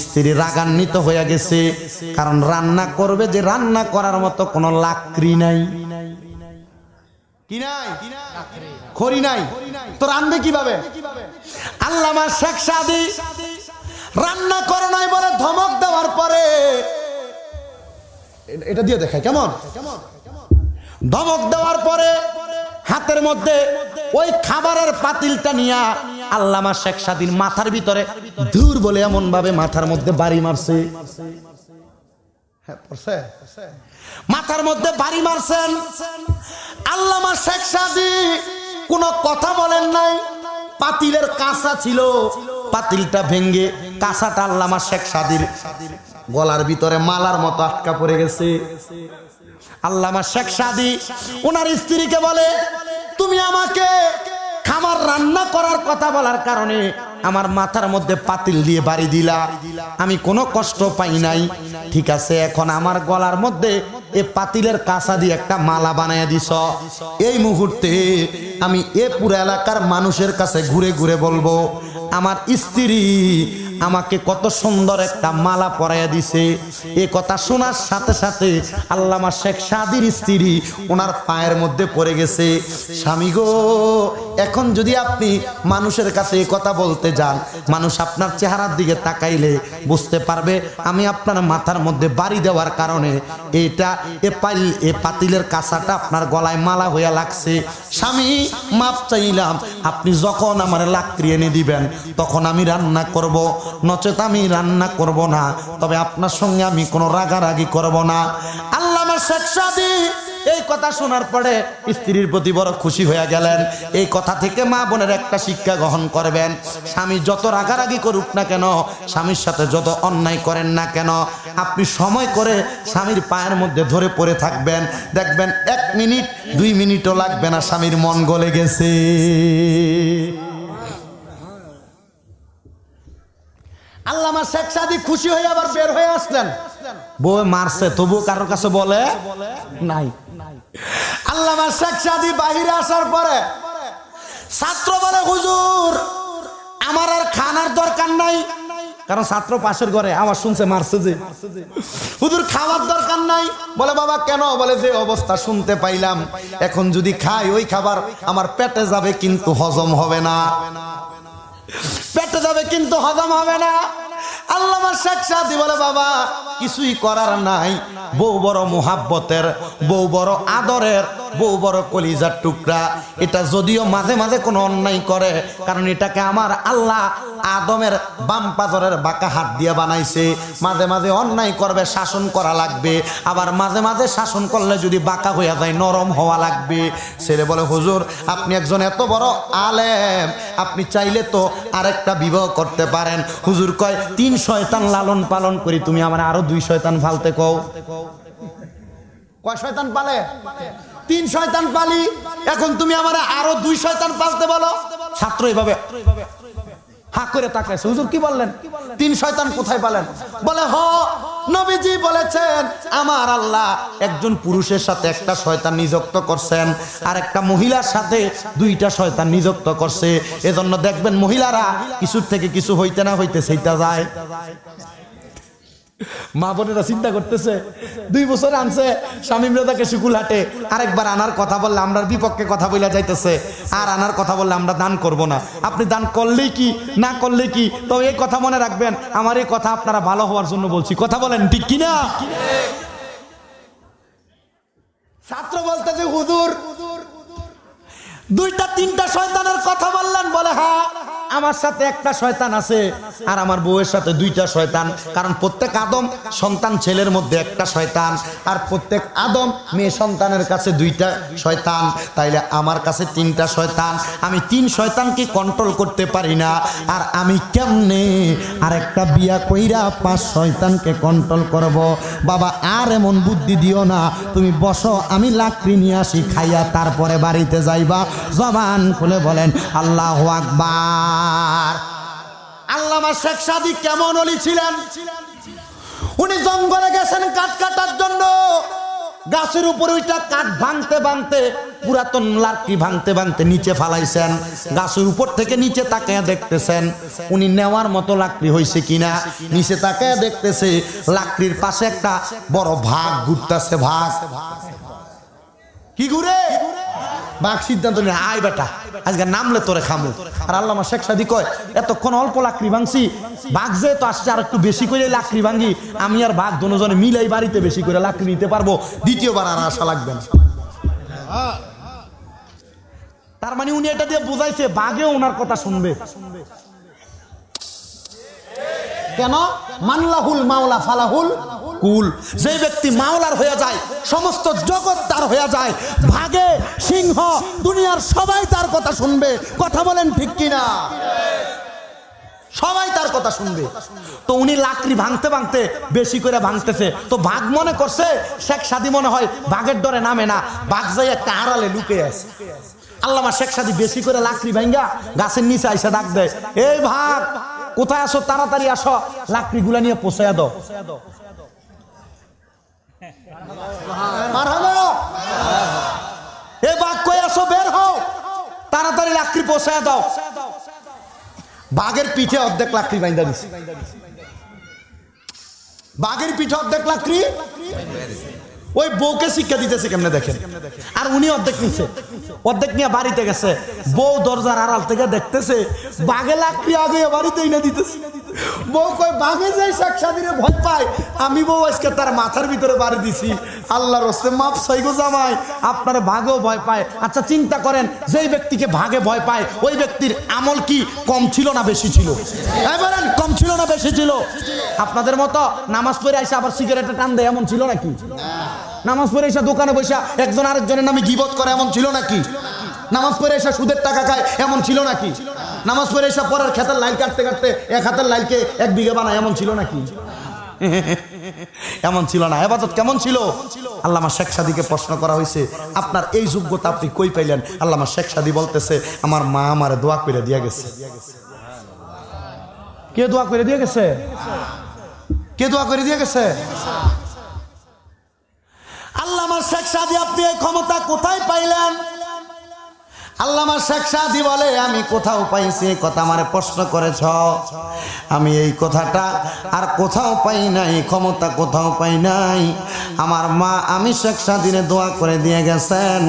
স্ত্রী রাগান্বিত হয়ে গেছে, কারণ রান্না করবে যে, রান্না করার মতো কোনো লাকড়ি নাই। কি নাই? খড়ি নাই, তো রান্না কিভাবে? আল্লামা শেখ সাদি রান্না করে নাই বলে ধমক দেওয়ার পরে, এটা দিয়ে দেখায় কেমন? ধমক দেওয়ার পরে হাতের মধ্যে ওই খাবারের পাতিলটা নিয়ে আল্লামা শেখ সাদির মাথার ভিতরে ধুর বলে এমন ভাবে মাথার মধ্যে বাড়ি মারছে। মাথার মধ্যে বাড়ি মারছেন। আল্লামা শেখ সাদি কোনো কথা বলেন নাই। পাতিলের কাঁচা ছিল, পাতিলটা ভেঙ্গে কাঁচাটা আল্লামা শেখ সাদির গলার ভিতরে মালার মতো আটকা পড়ে গেছে। আল্লামা শেখ সাদি ওনার স্ত্রীকে বলে, তুমি আমাকে খাবার রান্না করার কথা বলার কারণে আমার মাথার মধ্যে পাতিল দিয়ে বাড়ি দিলা, আমি কোনো কষ্ট পাই নাই, ঠিক আছে, এখন আমার গলার মধ্যে এই পাতিলের কাঁচা দিয়ে একটা মালা বানায় দিছ। এই মুহূর্তে আমি এ পুরো এলাকার মানুষের কাছে ঘুরে ঘুরে বলবো, আমার স্ত্রী আমাকে কত সুন্দর একটা মালা পরাইয়া দিছে। এই কথা শোনার সাথে সাথে আল্লামা শেখ সাদির স্ত্রী ওনার পায়ের মধ্যে পড়ে গেছে, স্বামী গো, এখন যদি আপনি মানুষের কাছে এই কথা বলতে যান, মানুষ আপনার চেহারার দিকে তাকাইলে বুঝতে পারবে আমি আপনার মাথার মধ্যে বাড়ি দেওয়ার কারণে এইটা এ পাতিলের কাঁচাটা আপনার গলায় মালা হইয়া লাগছে। স্বামী মাপ চাইলাম, আপনি যখন আমার লাকড়ি এনে দিবেন তখন আমি রান্না করব, নচেত আমি রান্না করব না, তবে আপনার সঙ্গে আমি কোনো রাগারাগি করব না। আল্লামা শেখ সাদী এই কথা শোনার পরে স্ত্রীর প্রতি বড় খুশি হয়ে গেলেন। এই কথা থেকে মা বোনের একটা শিক্ষা গ্রহণ করবেন, স্বামী যত রাগারাগি করুক না কেন, স্বামীর সাথে যত অন্যায় করেন না কেন, আপনি সময় করে স্বামীর পায়ের মধ্যে ধরে পড়ে থাকবেন, দেখবেন 1 মিনিট 2 মিনিটও লাগবে না, স্বামীর মন গলে গেছে। আল্লামা শেখ সাদী খুশি হয়ে আবার বের হয়ে আসলেন। বউ মারছে তবু কারোর কাছে বলে নাই। আল্লামা শেখ সাদী বাহিরে আসার পরে ছাত্র বলে, হুজুর আমার আর খানার দরকার নাই, কারণ ছাত্র পাশের ঘরে আওয়াজ শুনছে মারছে যে, হুজুর খাওয়ার দরকার নাই। বলে বাবা কেন? বলে যে অবস্থা শুনতে পাইলাম, এখন যদি খাই ওই খাবার আমার পেটে যাবে কিন্তু হজম হবে না, পেটে যাবে কিন্তু হজম হবে না। আল্লামা শেখ সাদী বলে বাবা কিছুই করার নাই, বউ বড় মোহাব্বতের, বউ বড় আদরের, বউ বড় কলিজার টুকরা, এটা যদিও মাঝে মাঝে কোনো অন্যায় করে, কারণ এটাকে আমার আল্লাহ আদমের বাম পাজরের বাঁকা হাত দিয়ে বানাইছে, মাঝে মাঝে অন্যায় করবে, শাসন করা লাগবে, আবার মাঝে মাঝে শাসন করলে যদি বাঁকা হইয়া যায় নরম হওয়া লাগবে। ছেলে বলে হুজুর আপনি একজন এত বড় আলেম, আপনি চাইলে তো আরেকটা বিবাহ করতে পারেন। হুজুর কয় 3 শয়তান লালন পালন করি, তুমি আমার আরো 2 শয়তান ফালতে কও। কয় শয়তান পালে? 3 শয়তান পালি, এখন তুমি আমার আরো 2 শয়তান পালতে বলো। ছাত্র এইভাবে হা করে তাকাইছে, হুজুর কি বললেন? 3 শয়তান কোথায় পালেন? বলে হ নবীজি বলেছেন আমার আল্লাহ একজন পুরুষের সাথে একটা শয়তান নিযুক্ত করছেন, আর একটা মহিলার সাথে 2টা শয়তান নিযুক্ত করছে। এজন্য দেখবেন মহিলারা কিছুর থেকে কিছু হইতে না হইতে সেইটা যায়। মা বোনেরা চিন্তা করতেছে 2 বছর আনছে স্বামী মৃদাকে শিকুল হাটে, আরেকবার আনার কথা বললে আমরা বিপক্ষে কথা বলে যাইতেছে, আর আনার কথা বললে আমরা দান করব না। আপনি দান করলেই কি না করলে কি, তো এই কথা মনে রাখবেন, আমার এই কথা আপনারা ভালো হওয়ার জন্য বলছি, কথা বলেন ঠিক কিনা? ছাত্র বলতেছে হুজুর 2টা 3টা শয়তানের কথা বললেন। বলে হ্যাঁ আমার সাথে একটা শয়তান আছে আর আমার বউয়ের সাথে 2টা শয়তান, কারণ প্রত্যেক আদম সন্তান ছেলের মধ্যে একটা শয়তান, আর প্রত্যেক আদম মেয়ে সন্তানের কাছে 2টা শয়তান, তাইলে আমার কাছে 3টা শয়তান। আমি 3 শয়তানকে কন্ট্রোল করতে পারি না, আর আমি কেমনে আরেকটা বিয়া কইরা 5 শয়তানকে কন্ট্রোল করব? বাবা আর এমন বুদ্ধি দিও না, তুমি বসো, আমি লাকড়ি নিয়ে আসি, খাইয়া তারপরে বাড়িতে যাইবা। জবান খুলে বলেন আল্লাহু আকবার। আল্লামা শেখ সাদী কেমন ওলি ছিলেন? উনি জঙ্গলে গেছেন কাঠ কাটার জন্য, গাছের উপরে ওইটা কাঠ ভাঙতে ভাঙতে, পুরাতন লাকড়ি ভাঙতে ভাঙতে নিচে ফালাইছেন, গাছের উপর থেকে নিচে তাকায় দেখতেছেন উনি নেওয়ার মতো লাকড়ি হয়েছে কিনা। নিচে তাকায় দেখতেছে লাকড়ির পাশে একটা বড় ভাগ ঘুরতেছে। ভাগ কি ঘুরে? বাঘ সিদ্ধান্ত নিয়ে আয় বেটা আজকে নামলে তোরে খামু। আর আল্লামা শেখ সাদী কয় এতক্ষণ অল্প লাকড়ি ভাঙছি, বাঘ যে তো আসছে আর একটু বেশি করে লাকড়ি ভাঙি, আমি আর বাঘ দুজনে মিলাই বাড়িতে বেশি করে লাকড়ি নিতে পারবো, দ্বিতীয়বার আর আশা লাগবে না। তার মানে উনি এটা দিয়ে বুঝাইছে বাঘেও ওনার কথা শুনবে। কেন? মানলাহুল মাওলা ফালাহুল কুল, যে ব্যক্তি মাওলার হয়ে যায় সমস্ত জগৎ তার হয়ে যায়। ভাগে সিংহ দুনিয়ার সবাই তার কথা শুনবে, কথা বলেন ঠিক কিনা? সবাই তার কথা শুনবে। তো উনি লাকড়ি ভাঙতে ভাঙতে বেশি করে ভাঙতেছে, তো বাঘ মনে করছে শেখ সাদী মনে হয় বাঘের ডরে নামে না, বাঘ যাই একটা আড়ালে লুকে আছে। আল্লামা শেখ সাদী বেশি করে লাকড়ি ভাঙ্গা গাছের নিচে আইসা ডাক দেয়, এই ভাগ কোথায় আসো, তাড়াতাড়ি আসো, লাকড়ি গুলা নিয়ে পোষায়া দাও। এই বাঘ কই আসো, বের হও, তাড়াতাড়ি লাকড়ি পোষায়া দাও। বাঘের পিঠে অর্ধেক লাকড়ি বাইন্ধা দিছে, বাঘের পিঠে অর্ধেক লাকড়ি। ওই বউকে শিক্ষা দিতেছে কেমনে দেখেন। আর উনি অর্ধেক নিচ্ছে, অর্ধেক নিয়ে বাড়িতে গেছে, বউ দরজার আড়াল থেকে দেখতেছে বাঘে লাকড়ি আগে বাড়িতেই না দিতেছে। বউ কয় বাঘে যাই শেখ সাদিরে ভয় পায়, আমি বউ আজকে তার মাথার ভিতরে বাড়ি দিছি। আল্লাহর রাস্তে মাপ সাইগো জামাই, আপনার ভাগেও ভয় পায়। আচ্ছা চিন্তা করেন, যেই ব্যক্তিকে ভাগে ভয় পায় ওই ব্যক্তির আমল কি কম ছিল না বেশি ছিল? বলেন কম ছিল না বেশি ছিল? আপনাদের মতো নামাজ পড়ে আইসা আবার সিগারেটে টান দেয় এমন ছিল নাকি? নামাজ পড়ে এসে দোকানে বসে একজন আরেকজনের নামে গীবত করে এমন ছিল নাকি? নামাজ পড়ে এসে সুদের টাকা খায় এমন ছিল নাকি? নামাজ পড়ে এসে পরের ক্ষেতের লাইল কাটতে কাটতে এক হাতের লাইলকে 1 বিঘা বানায় এমন ছিল নাকি? এমন ছিল না। ইবাদত কেমন ছিল? আল্লামা শেখ সাদীকে প্রশ্ন করা হয়েছে, আপনার এই যোগ্যতা আপনি কই পাইলেন? আল্লামা শেখ সাদী বলতেছে, আমার মা আমারে দোয়া করে দিয়ে গেছে। কে দোয়া করে দিয়ে গেছে? কে দোয়া করে দিয়ে গেছে? আল্লামা শেখ সাদী আপনি এই ক্ষমতা কোথায় পাইলেন? আল্লামা শেখ সাদী বলে, আমি কোথাও পাইছি এই কথা আমারে প্রশ্ন করেছ, আমি এই কথাটা আর কোথাও পাই নাই, ক্ষমতা কোথাও পাই নাই। আমার মা আমি শেখ সাদীরে দোয়া করে দিয়ে গেছেন,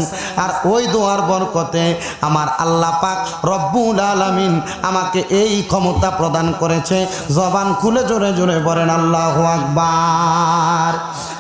আর ওই দোয়ার বরকতে আমার আল্লাহ পাক রব্বুল আলামিন আমাকে এই ক্ষমতা প্রদান করেছে। জবান খুলে জোরে জোরে বলেন আল্লাহু আকবার।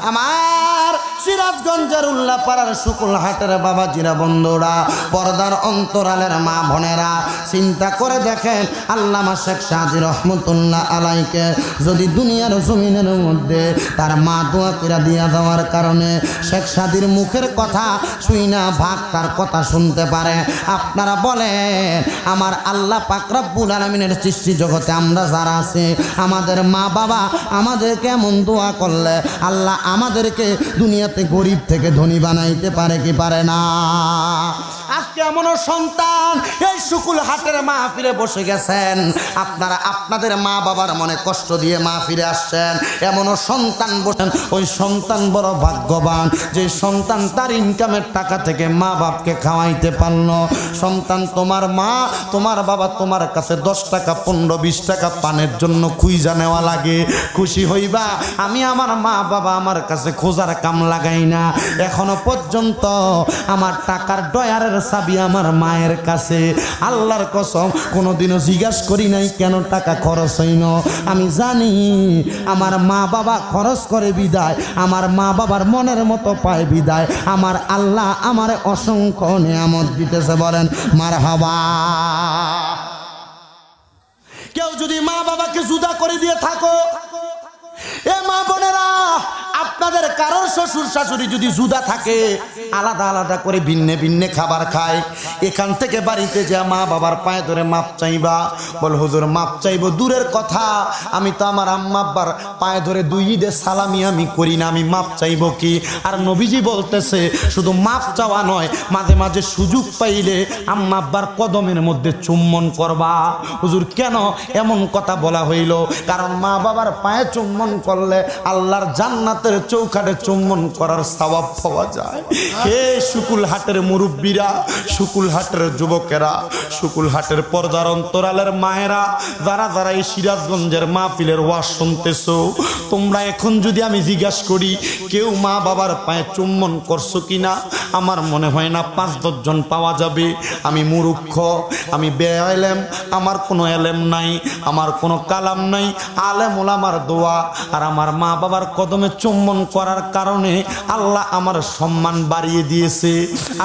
আমার সিরাজগঞ্জের উল্লাপাড়ার শুকুলহাটের বাবাজিরা বন্ধুরা, পর্দার অন্তরালের মা বোনেরা, চিন্তা করে দেখেন আল্লামা শেখ সাদী রহমতুল্লাহ আলাইকে যদি দুনিয়ার জমিনের মধ্যে তার মা দোয়া করে দিয়া যাওয়ার কারণে শেখ সাদীর মুখের কথা শুই না ভাগ তার কথা শুনতে পারে, আপনারা বলেন আমার আল্লাহ পাক রব্বুল আলামিনের সৃষ্টি জগতে আমরা যারা আছি, আমাদের মা বাবা আমাদের কেমন দোয়া করলে আল্লাহ আমাদেরকে দুনিয়াতে গরিব থেকে ধনী বানাইতে পারে কি পারে না? আজকে এমন সন্তান এই শুকুলহাটের মাহফিলে বসে গেছেন, আপনারা আপনাদের মা বাবার মনে কষ্ট দিয়ে মাহফিলে আসছেন, এমন সন্তান বসেন, ওই সন্তান বড় ভাগ্যবান যে সন্তান তার ইনকামের টাকা থেকে মা বাপকে খাওয়াইতে পারলো। সন্তান তোমার মা তোমার বাবা তোমার কাছে 10 টাকা 15-20 টাকা পানের জন্য খুঁজা নেওয়া লাগে, খুশি হইবা আমি আমার মা বাবা আমার কাছে খোঁজার কাম লাগাই না, এখনো পর্যন্ত আমার টাকার ডয়ারের চাবি আমার মায়ের কাছে। আল্লাহর কসম কোনোদিনও জিজ্ঞাসা করি নাই কেন টাকা খরচ হইল, আমি জানি আমার মা বাবা খরচ করে বিদায়, আমার মা বাবার মনের মতো পায় বিদায় আমার আল্লাহ আমার অসংখ্য নিয়ামত দিতেছে। বলেন মারহাবা। কেউ যদি মা বাবাকে জুদা করে দিয়ে থাকো, এ মা বোনেরা, আপনাদের কারোর শ্বশুর শাশুড়ি যদি জুদা থাকে, আলাদা আলাদা করে ভিন্নে ভিন্নে খাবার খায়, এখান থেকে বাড়িতে যা মা বাবার পায়ে ধরে মাপ চাইবা। বল হুজুর মাপ চাইবো দূরের কথা, আমি তো আমার আম্মা আব্বার পায়ে ধরে 2 ঈদের সালামি আমি করি না, আমি মাপ চাইবো কি? আর নবীজি বলতেছে শুধু মাপ চাওয়া নয়, মাঝে মাঝে সুযোগ পাইলে আম্মা আব্বার কদমের মধ্যে চুম্বন করবা। হুজুর কেন এমন কথা বলা হইল? কারণ মা বাবার পায়ে চুম্বন করলে আল্লাহর জান্নাতের চৌকাঠে চুম্বন করার সওয়াব পাওয়া যায়। হে শুকুলহাটের মুরব্বীরা, শুকুলহাটের যুবকেরা, শুকুলহাটের পর্দার অন্তরালের মায়েরা, যারা যারা এই সিরাজগঞ্জের মাহফিলের ওয়াজ শুনতেছো, তোমরা এখন যদি আমি জিজ্ঞাসা করি কেউ মা বাবার পায়ে চুম্বন করছো কিনা, আমার মনে হয় না 5-10 জন পাওয়া যাবে। আমি মূর্খ, আমি বেআলেম, আমার কোনো এলেম নাই, আমার কোনো কালাম নাই, আলেম ওলামার দোয়া আর আমার মা বাবার কদমে চুম্বন করার কারণে আল্লাহ আমার সম্মান বাড়িয়ে দিয়েছে।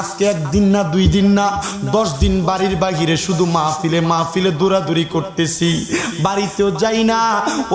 আজকে 1 দিন না 2 দিন না 10 দিন বাড়ির বাহিরে শুধু মাহফিলে মাহফিলে দৌড়াদৌড়ি করতেছি, বাড়িতেও যাই না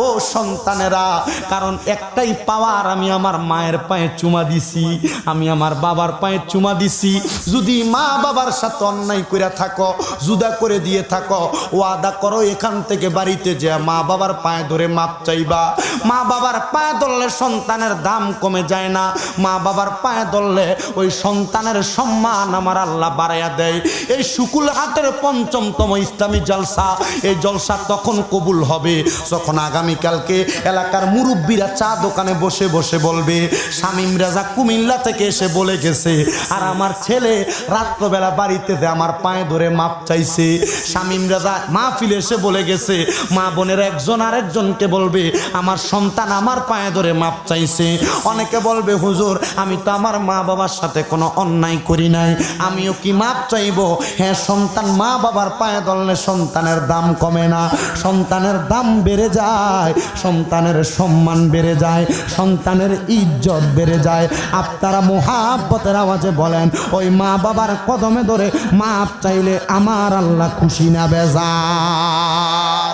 ও সন্তানেরা, কারণ একটাই পাওয়ার, আমি আমার মায়ের পায়ে চুমা দিছি, আমি আমার বাবার পায়ে চুমা দিছি। যদি মা বাবার সাথে অন্যায় করে থাকো, জুদা করে দিয়ে থাকো, ওয়াদা করো এখান থেকে বাড়িতে যে মা বাবার পায়ে ধরে মাপ চাইবা। মা বাবার পায়ে ধরলে সন্তানের সন্তানের দাম কমে যায় না। মা বাবার পায়ে ধরলে ওই সন্তানের সম্মান আমার আল্লাহ বাড়াইয়া দেয়। এই শুকুল হাটের ৫ম ইসলামী জলসা, এই জলসা তখন কবুল হবে যখন আগামীকালকে এলাকার মুরব্বীরা চা দোকানে বসে বসে বলবে শামীম রাজা কুমিল্লা থেকে এসে বলে গেছে, আর আমার ছেলে রাত্রবেলা বাড়িতে যে আমার পায়ে ধরে মাপ চাইছে। শামীম রাজা মাহফিলে এসে বলে গেছে, মা বোনের একজন আরেকজনকে বলবে আমার সন্তান আমার পায়ে ধরে মাপ চাইছে। অনেকে বলবে হুজুর আমি তো আমার মা বাবার সাথে কোনো অন্যায় করি নাই, আমিও কি মাপ চাইব? হ্যাঁ, সন্তান মা বাবার পায়ে ধরলে সন্তানের দাম কমে না, সন্তানের দাম বেড়ে যায়, সন্তানের সম্মান বেড়ে যায়, সন্তানের ইজ্জত বেড়ে যায়। আপনারা মুহাব্বতের আওয়াজে বলেন ওই মা বাবার কদমে ধরে মাপ চাইলে আমার আল্লাহ খুশি না বেজার?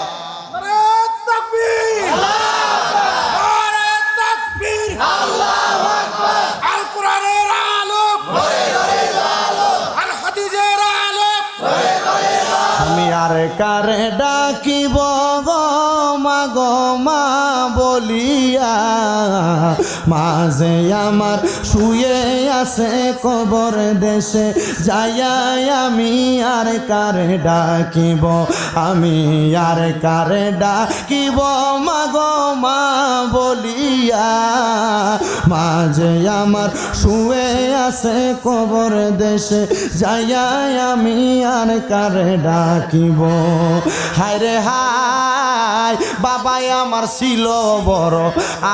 আমি আর কারে ডাকিব গো মা গো মা বলিয়া, মাঝে আমার শুয়ে আছে কবর দেশে যাইয়া, আমি আর কারে ডাকিব, আমি আর কারে ডাকিব মা গো মা বলিয়া, মাঝে আমার শুয়ে আছে কবর দেশে যাইয়া, আমি আর কারে ডাকিব। হায় রে হায়, বাবাই আমার ছিল বড়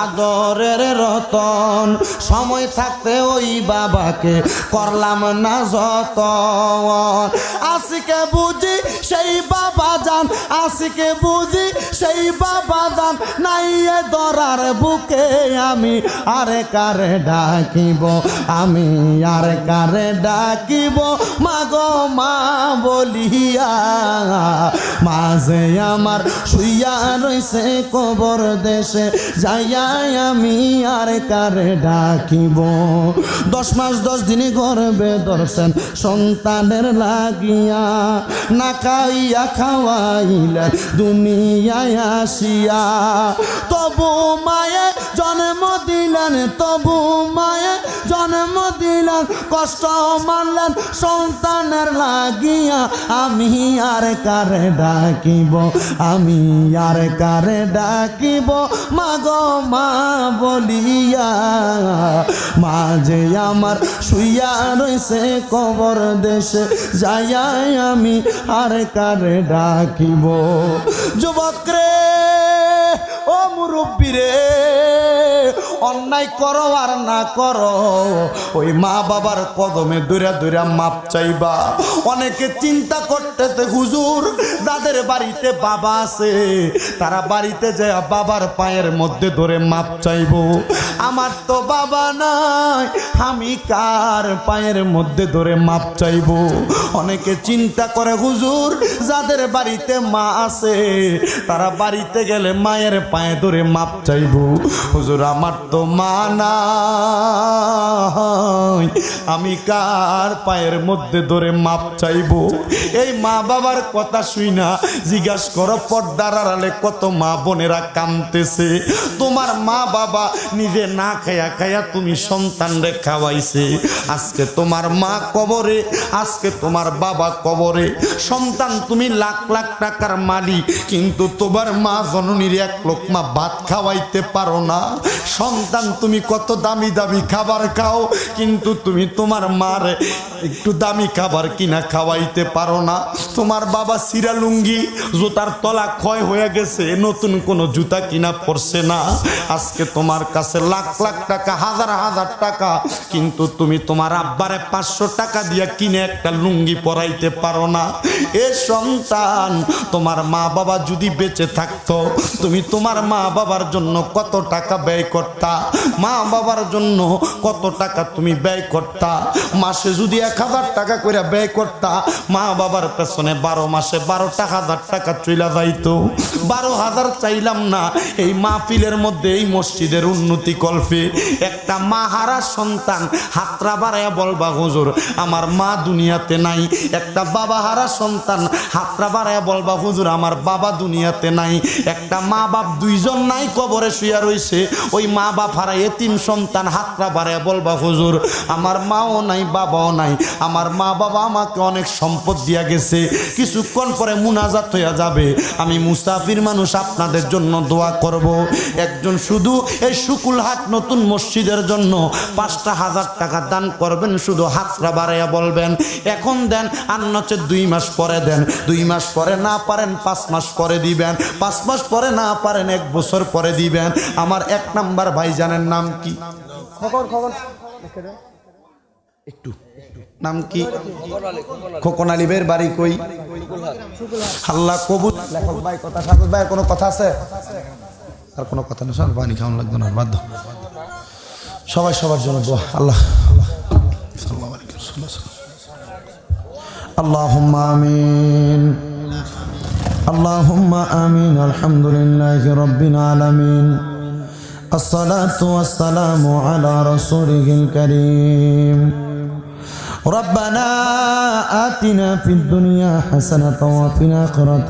আদরের রতন, সময় থাকতে ওই বাবাকে করলাম না যতন। আজকে বুঝি সেই বাবা জান, আজকে বুঝি সেই বাবা জান নাই এ দরার বুকে, আমি আরে কারে ডাকিব, আমি আর কারে ডাকিব মা গো মা বলিয়া, মাঝে আমার শুইয়া রইছে কবর দেশে যাইয়া, আমি আর কারে ডাকিব। 10 মাস 10 দিন গর্ভে ধরছেন সন্তানের লাগিয়া, না খাইয়া খাওয়াইলেন দুনিয়ায় আসিয়া, তবু মায়ে জন্ম দিলেন, তবু মায়ে জন্ম দিলেন, কষ্ট মানলেন সন্তানের লাগিয়া, আমি আর কারে ডাকিব, আমি আর কারে ডাকিব মা গো মা বলিয়া, মাঝে আমার শুইয়া রইছে কবর দেশে যাইয়া, আমি আর কারে ডাকিব। যুবক রে ও মুরব্বী রে, অন্যায় করো আর না করো ওই মা বাবার কদমে দূরে দূরে মাপ চাইবা। অনেকে চিন্তা করতেছে হুজুর যাদের বাড়িতে বাবা আছে তারা বাড়িতে যায় বাবার পায়ের মধ্যে ধরে মাপ চাইবো, আমার তো বাবা নাই আমি কার পায়ের মধ্যে ধরে মাপ চাইবো। অনেকে চিন্তা করে হুজুর যাদের বাড়িতে মা আছে তারা বাড়িতে গেলে মায়ের পায়ে ধরে মাপ চাইবো। হুজুর আমার তো মা নাই, আমি কার পায়ের মধ্যে ধরে মাপ চাইবো? এই মা বাবার কথা শুই না জিজ্ঞাসা করো পর্দার আড়ালে কত মা বোনেরা কাঁদতেছে। তোমার মা বাবা নিজে না খায়া খায়া তুমি সন্তানরে খাওয়াইছে, আজকে তোমার মা কবরে, আজকে তোমার বাবা কবরে। সন্তান তুমি লাখ লাখ টাকার মালিক, কিন্তু তোমার মা জননীর এক লোকমা ভাত খাওয়াইতে পারো না। সন্তান তুমি কত দামি দামি খাবার খাও, কিন্তু তুমি তোমার মার একটু দামি খাবার কিনা খাওয়াইতে পারো না। তোমার বাবা সিরা লুঙ্গি জুতার তলা ক্ষয় হয়ে গেছে, নতুন কোনো জুতা কিনা পড়ছে না। আজকে তোমার কাছে লাখ লাখ টাকা, হাজার হাজার টাকা, কিন্তু তুমি তোমার আব্বারে 500 টাকা দিয়া কিনে একটা লুঙ্গি পরাইতে পারো না। এ সন্তান, তোমার মা বাবা যদি বেঁচে থাকতো তুমি তোমার মা বাবার জন্য কত টাকা ব্যয় করতা? মা বাবার জন্য কত টাকা তুমি ব্যয় করতা? মাসে যদি 1000 টাকা করে ব্যয় করতা, মা বাবার পেছনে 12 মাসে 12,000 টাকা চইলা যাইতো। 12,000 চাইলাম না, এই মাহফিলের মধ্যে এই মসজিদের উন্নতি কল্পে একটা মা হারা সন্তান হাতরা বাড়াইয়া বলবা হুজুর আমার মা দুনিয়াতে নাই। একটা বাবা হারা সন্তান হাতরা বাড়াইয়া বলবা হুজুর আমার বাবা দুনিয়াতে নাই। একটা মা বাপ দুইজন নাই, কবরে শুয়া রইছে, ওই মা বাপ হারা এতিম সন্তান হাতটা বাড়ায় বলবা হুজুর আমার মাও নাই বাবাও নাই, আমার মা বাবা আমাকে অনেক সম্পদ দিয়া গেছে, কিছুক্ষণ পরে মুনাজাত হইয়া যাবে, আমি মুসাফির মানুষ, আপনাদের জন্য দোয়া করব। একজন শুধু এই শুকুলহাট নতুন মসজিদের জন্য ৫,০০০ টাকা দান করবেন, শুধু হাতটা বাড়াইয়া বলবেন এখন দেন, আর নচে ২ মাস পরে দেন, ২ মাস পরে না পারেন ৫ মাস পরে দিবেন, ৫ মাস পরে না পারেন ১ বছর পরে দিবেন। আমার ১ নাম্বার ভাইজানের নাম কি? একটু নাম কি? খোকন আলী ভাইয়ের বাড়ি কই? আল্লাহ কবুল। লেখক ভাই কথা, সাগর ভাই কোনো কথা আছে? আর কোনো কথা না, সব পানি খাওয়ান লাগবে না, বাধ্য সবাই সবার জন্য দোয়া। আল্লাহ আল্লাহুম্মা আমিন, আল্লাহুম্মা আমিন। আলহামদুলিল্লাহি রাব্বিল আলামিন, আসসালাতু ওয়াসসালামু আলা রাসূলিল কারীম। ربنا آتنا في الدنيا حسنة وفي الآخرة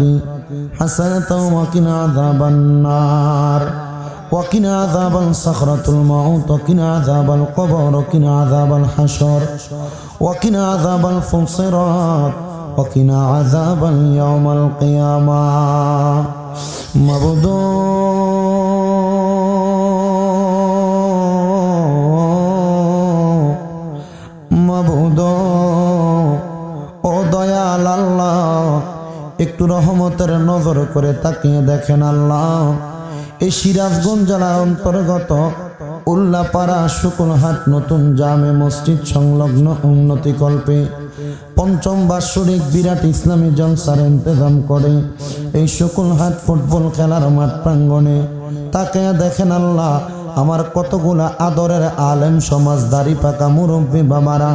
حسنة وقنا عذاب النار، وقنا عذاب الصخرة الموت، وقنا عذاب القبر، وقنا عذاب الحشر، وقنا عذاب الفصرات، وقنا عذاب يوم القيامة. مبدو ও দয়াল আল্লাহ, একটু রহমতের নজর করে তাকিয়ে দেখেন আল্লাহ, এই সিরাজগঞ্জ জেলার অন্তর্গত উল্লাপাড়া শুকুলহাট নতুন জামে মসজিদ সংলগ্ন উন্নতিকল্পে ৫ম বার্ষিক বিরাট ইসলামী জলসার ইন্তজাম করে এই শুকুলহাট ফুটবল খেলার মাঠ প্রাঙ্গণে তাকিয়ে দেখেন আল্লাহ, আমার কতগুলা আদরের আলেম সমাজ, দাড়ি পাকা মুরব্বী বাবারা,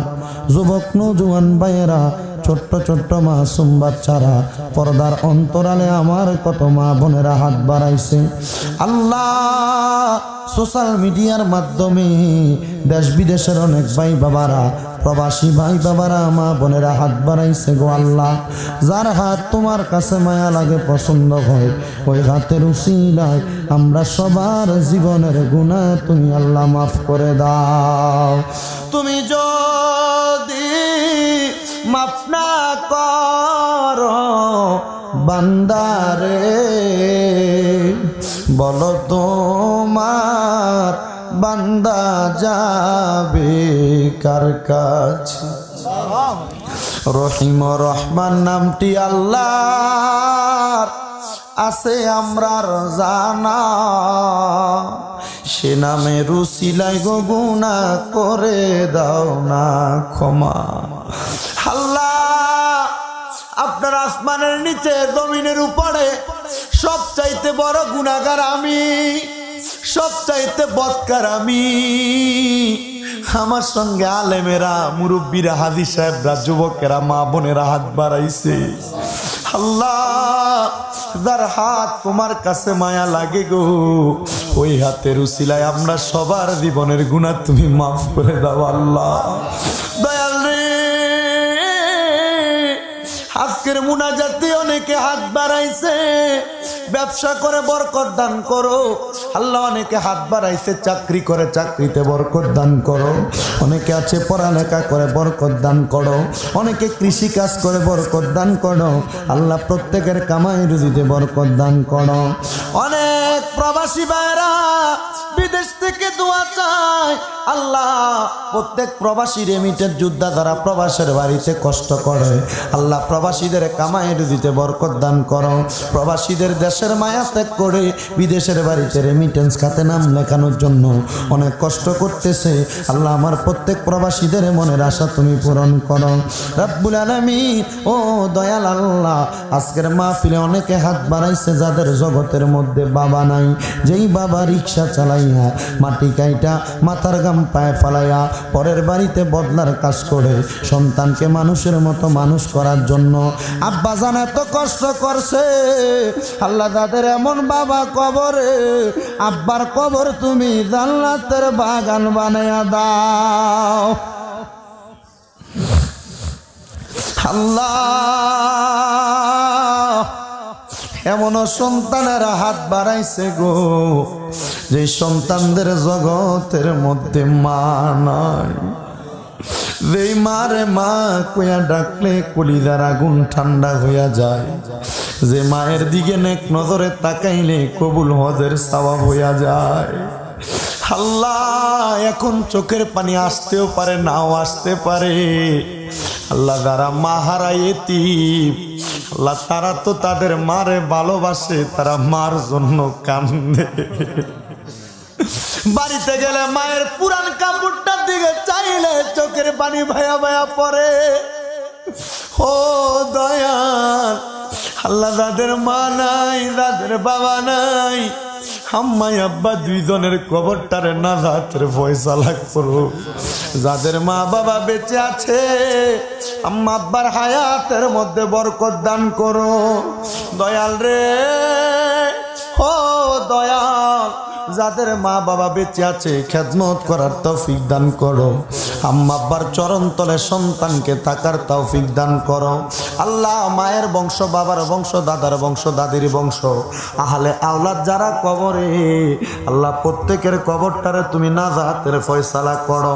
যুবক নৌজওয়ান ভাইয়েরা, ছোট্ট ছোট্ট মাসুম বাচ্চারা, পর্দার অন্তরালে আমার কত মা বোনেরা হাত বাড়াইছে আল্লাহ। সোশ্যাল মিডিয়ার মাধ্যমে দেশ বিদেশের অনেক ভাই বাবারা, প্রবাসী ভাই বাবারা, মা বোনেরা হাত বাড়াইছে গো আল্লাহ। যার হাত তোমার কাছে মায়া লাগে, পছন্দ হয়, ওই হাতের উসিলায় আমরা সবার জীবনের গুনাহ তুমি আল্লাহ মাফ করে দাও। তুমি যদি মাফ না করো বান্দারে, বলো তোমার বান্দা যাবে কার কাছে? রহিম রহমান নামটি আল্লাহর আছে আমরার জানা, সে নামে রুসিলাই গো গুনাহ করে দাও না ক্ষমা। আল্লাহ আপনার আসমানের নিচে জমিনের উপরে সবচাইতে বড় গুনাহগার আমি, সবচাইতে বদকার আমি। আমার সঙ্গে আলেমেরা, মুরব্বীরা, হাজী সাহেবরা, যুবকেরা, মা বোনেরা হাত বাড়াইছে আল্লাহ। যার হাত তোমার কাছে মায়া লাগে গো, ওই হাতের উসিলায় আমরা সবার জীবনের গুনাহ তুমি মাফ করে দাও আল্লাহ। দয়াল রে, আজকের মুনাজাতে অনেকে হাত বাড়াইছে, ব্যবসা করে বরকত দান করো আল্লাহ। অনেকে হাত বাড়াইছে চাকরি করে, চাকরিতে বরকত দান করো। অনেকে আছে পড়ালেখা করে, বরকত দান করো। অনেকে কৃষি কাজ করে, বরকত দান করো আল্লাহ। প্রত্যেকের কামাই রুজিতে বরকত দান করো। অনেক প্রবাসী ভাইরা বিদেশ থেকে দোয়া চায় আল্লাহ। প্রত্যেক প্রবাসী রেমিটের যোদ্ধা যারা প্রবাসের বাড়িতে কষ্ট করে আল্লাহ, প্রবাসীদের কামাই রুজিতে বরকত দান করো। প্রবাসীদের দেশের মায়া ত্যাগ করে বিদেশের বাড়িতে রেমিটেন্স খাতে নাম লেখানোর জন্য অনেক কষ্ট করতেছে আল্লাহ। আমার প্রত্যেক প্রবাসীদের মনের আশা তুমি পূরণ করো রব্বুল আলামিন। ও দয়াল আল্লাহ, আজকের মাহফিলে অনেকে হাত বাড়াইছে যাদের জগতের মধ্যে বাবা নাই। যেই বাবা রিক্সা চালাইয়া, মাটি কাইটা, মাথার গাম পায়ে ফালাইয়া পরের বাড়িতে বদলার কাজ করে সন্তানকে মানুষের মতো মানুষ করার জন্য আব্বাজান এত কষ্ট করছে আল্লাহ, তাদের এমন বাবা কবরে, আব্বার কবর তুমি জান্নাতের বাগান বানায়া দাও আল্লাহ। এমন সন্তানেরা হাত বাড়াইছে গো যে সন্তানদের জগতের মধ্যে মা নাই। যেই মারে মা কইয়া ডাকলে কলিজার আগুন ঠান্ডা হইয়া যায়, যে মায়ের দিকে নেক নজরে তাকাইলে কবুল হজের সওয়াব হইয়া যায়। আল্লাহ এখন চোখের পানি আসতেও পারে নাও আসতে পারে। আল্লাহ যারা মা হারায় এতিম, আল্লাহ তারা তো তাদের মারে ভালোবাসে, তারা মার জন্য কান্দে। বাড়িতে গেলে মায়ের পুরান কাপড়টার দিকে চাইলে চোখের পানি ভায়া ভায়া পড়ে। ও দয়াল আল্লাহ, যাদের মা নাই, যাদের বাবা নাই, আম্মাই আব্বা দুইজনের কবরটারে নাজাতের ফয়সালা করো। যাদের মা বাবা বেঁচে আছে, আম্মা আব্বার হায়াতের মধ্যে বরকত দান করো দয়াল রে। ও দয়াল, যাদের মা বাবা বেঁচে আছে খেদমত করার তৌফিক দান করো। আম্মা আব্বার চরণ তলে সন্তানকে থাকার তৌফিক দান করো। আল্লাহ মায়ের বংশ, বাবার বংশ, দাদার বংশ, দাদির বংশ, আহলে আওলাদ যারা কবরে, আল্লাহ প্রত্যেকের কবরটারে তুমি নাজাতের ফয়সালা করো।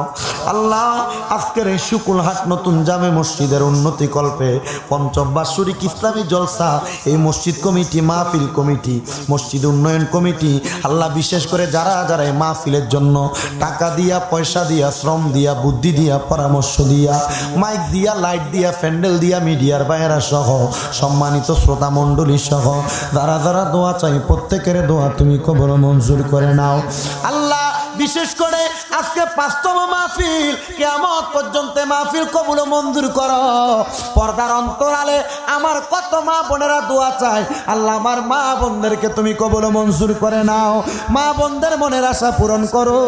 আল্লাহ আজকের এই শুকুলহাট নতুন জামে মসজিদের উন্নতি কল্পে পঞ্চম বাৎসরিক ইসলামী জলসা, এই মসজিদ কমিটি, মাহফিল কমিটি, মসজিদ উন্নয়ন কমিটি, আল্লাহ বিশেষ করে যারা যারা এই মাহফিলের জন্য টাকা দিয়া, পয়সা দিয়া, শ্রম দিয়া, বুদ্ধি দিয়া, পরামর্শ দিয়া, মাইক দিয়া, লাইট দিয়া, প্যান্ডেল দিয়া, মিডিয়ার বাইরা সহ সম্মানিত শ্রোতা মণ্ডলী সহ যারা যারা দোয়া চাই প্রত্যেকের দোয়া তুমি কবুল মঞ্জুর করে নাও। আল্লাহ বিশেষ করে আজকে ৫তম মাহফিল, কিয়ামত পর্যন্ত মাহফিল কবুল মঞ্জুর করো। পর্দার অন্তরালে আমার কত মা বোনেরা দোয়া চায়, আল্লাহ আমার মা বোনদেরকে তুমি কবুল মঞ্জুর করে নাও। মা বোনদের মনের আশা পূরণ করো,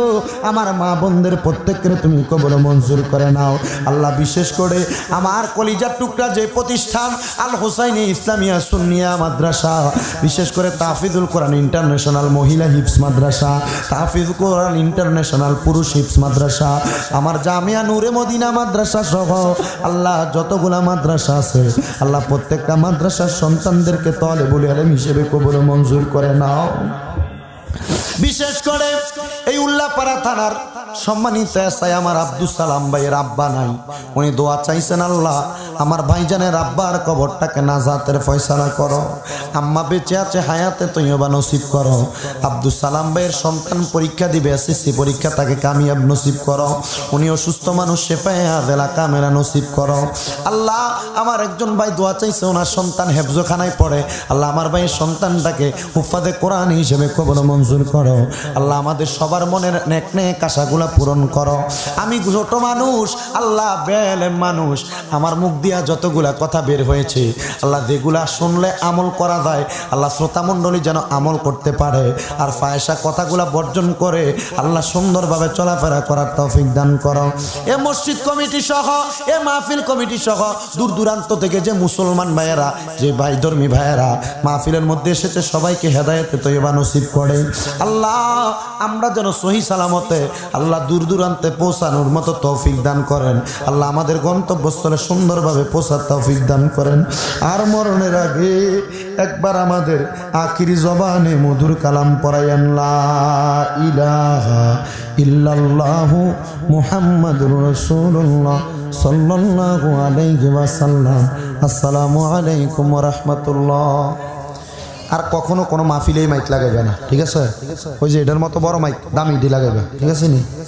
আমার মা বোনদের প্রত্যেকের তুমি কবুল মঞ্জুর করে নাও। আল্লাহ বিশেষ করে আমার কলিজার টুকরা যে প্রতিষ্ঠান আল হোসাইনি ইসলামিয়া সুন্নিয়া মাদ্রাসা, বিশেষ করে তাহফিজুল কোরআন ইন্টারন্যাশনাল মহিলা হিফজ মাদ্রাসা, তাহফিজুল কোরআন ইন্টারন্যাশনাল পুরুষ হিফজ মাদ্রাসা, আমার জামিয়া নূরে মদিনা মাদ্রাসা সহ আল্লাহ যতগুলা মাদ্রাসা আছে, আল্লাহ প্রত্যেকটা মাদ্রাসার সন্তানদেরকে তালেবুল ইলম হিসেবে কবুল মঞ্জুর করে নাও। বিশেষ করে এই উল্লাপাড়া থানার সম্মানিত এসআই আমার আব্দুল সালাম ভাইয়ের আব্বা নাই, উনি দোয়া চাইছেন, আল্লাহ আমার ভাইজানের আব্বার কবরটাকে নাজাতের ফয়সালা করো। আম্মা বেঁচে আছে, হায়াতে তৈয়বা নসিব করো। আব্দুল সালাম ভাইয়ের সন্তান পরীক্ষা দিবে, এসএসসি পরীক্ষা, তাকে কামিয়াব নসিব করো। উনি অসুস্থ মানুষ, শেফায়ে আযেলা কামেলা নসিব করো। আল্লাহ আমার একজন ভাই দোয়া চাইছে, ওনার সন্তান হেফজখানায় পড়ে, আল্লাহ আমার ভাইয়ের সন্তানটাকে হুফাজে কোরআন হিসেবে কবুল মঞ্জুর করো। আল্লাহ আমাদের সবার মনের নেক নেক আশাগুলা পূরণ করো। আমি ছোট মানুষ, আল্লাহ বেলেম মানুষ, আমার মুখ দিয়া যতগুলা কথা বের হয়েছে, আল্লাহ যেগুলা শুনলে আমল করা যায়, আল্লাহ শ্রোতামণ্ডলী যেন আমল করতে পারে, আর ফায়সা কথাগুলা বর্জন করে আল্লাহ সুন্দরভাবে চলাফেরা করার তৌফিক দান করো। এ মসজিদ কমিটি সহ, এ মাহফিল কমিটি সহ দূর দূরান্ত থেকে যে মুসলমান ভাইয়েরা, যে ভাই ধর্মী ভাইয়েরা মাহফিলের মধ্যে এসেছে, সবাইকে হেদায়েতে তৈয়বা নসিব করে। আল্লাহ আমরা যেন সহি সালামতে আল্লাহ দূর দূরান্তে পৌঁছানোর মতো তৌফিক দান করেন। আল্লাহ আমাদের গন্তব্যস্থলে সুন্দরভাবে পৌঁছার তৌফিক দান করেন। আর মরণের আগে একবার আমাদের আখিরি জবানে মধুর কালাম পড়াইয়েন, লা ইলাহা ইল্লাল্লাহু মুহাম্মাদুর রাসূলুল্লাহ সাল্লাল্লাহু আলাইহি ওয়াসাল্লাম। আসসালামু আলাইকুম ওয়া রাহমাতুল্লাহ। আর কখনো কোনো মাহফিলেই মাইক লাগাবে না, ঠিক আছে? ওই যে এটার মতো বড় মাইক দামি লাগাবে, ঠিক আছে নি?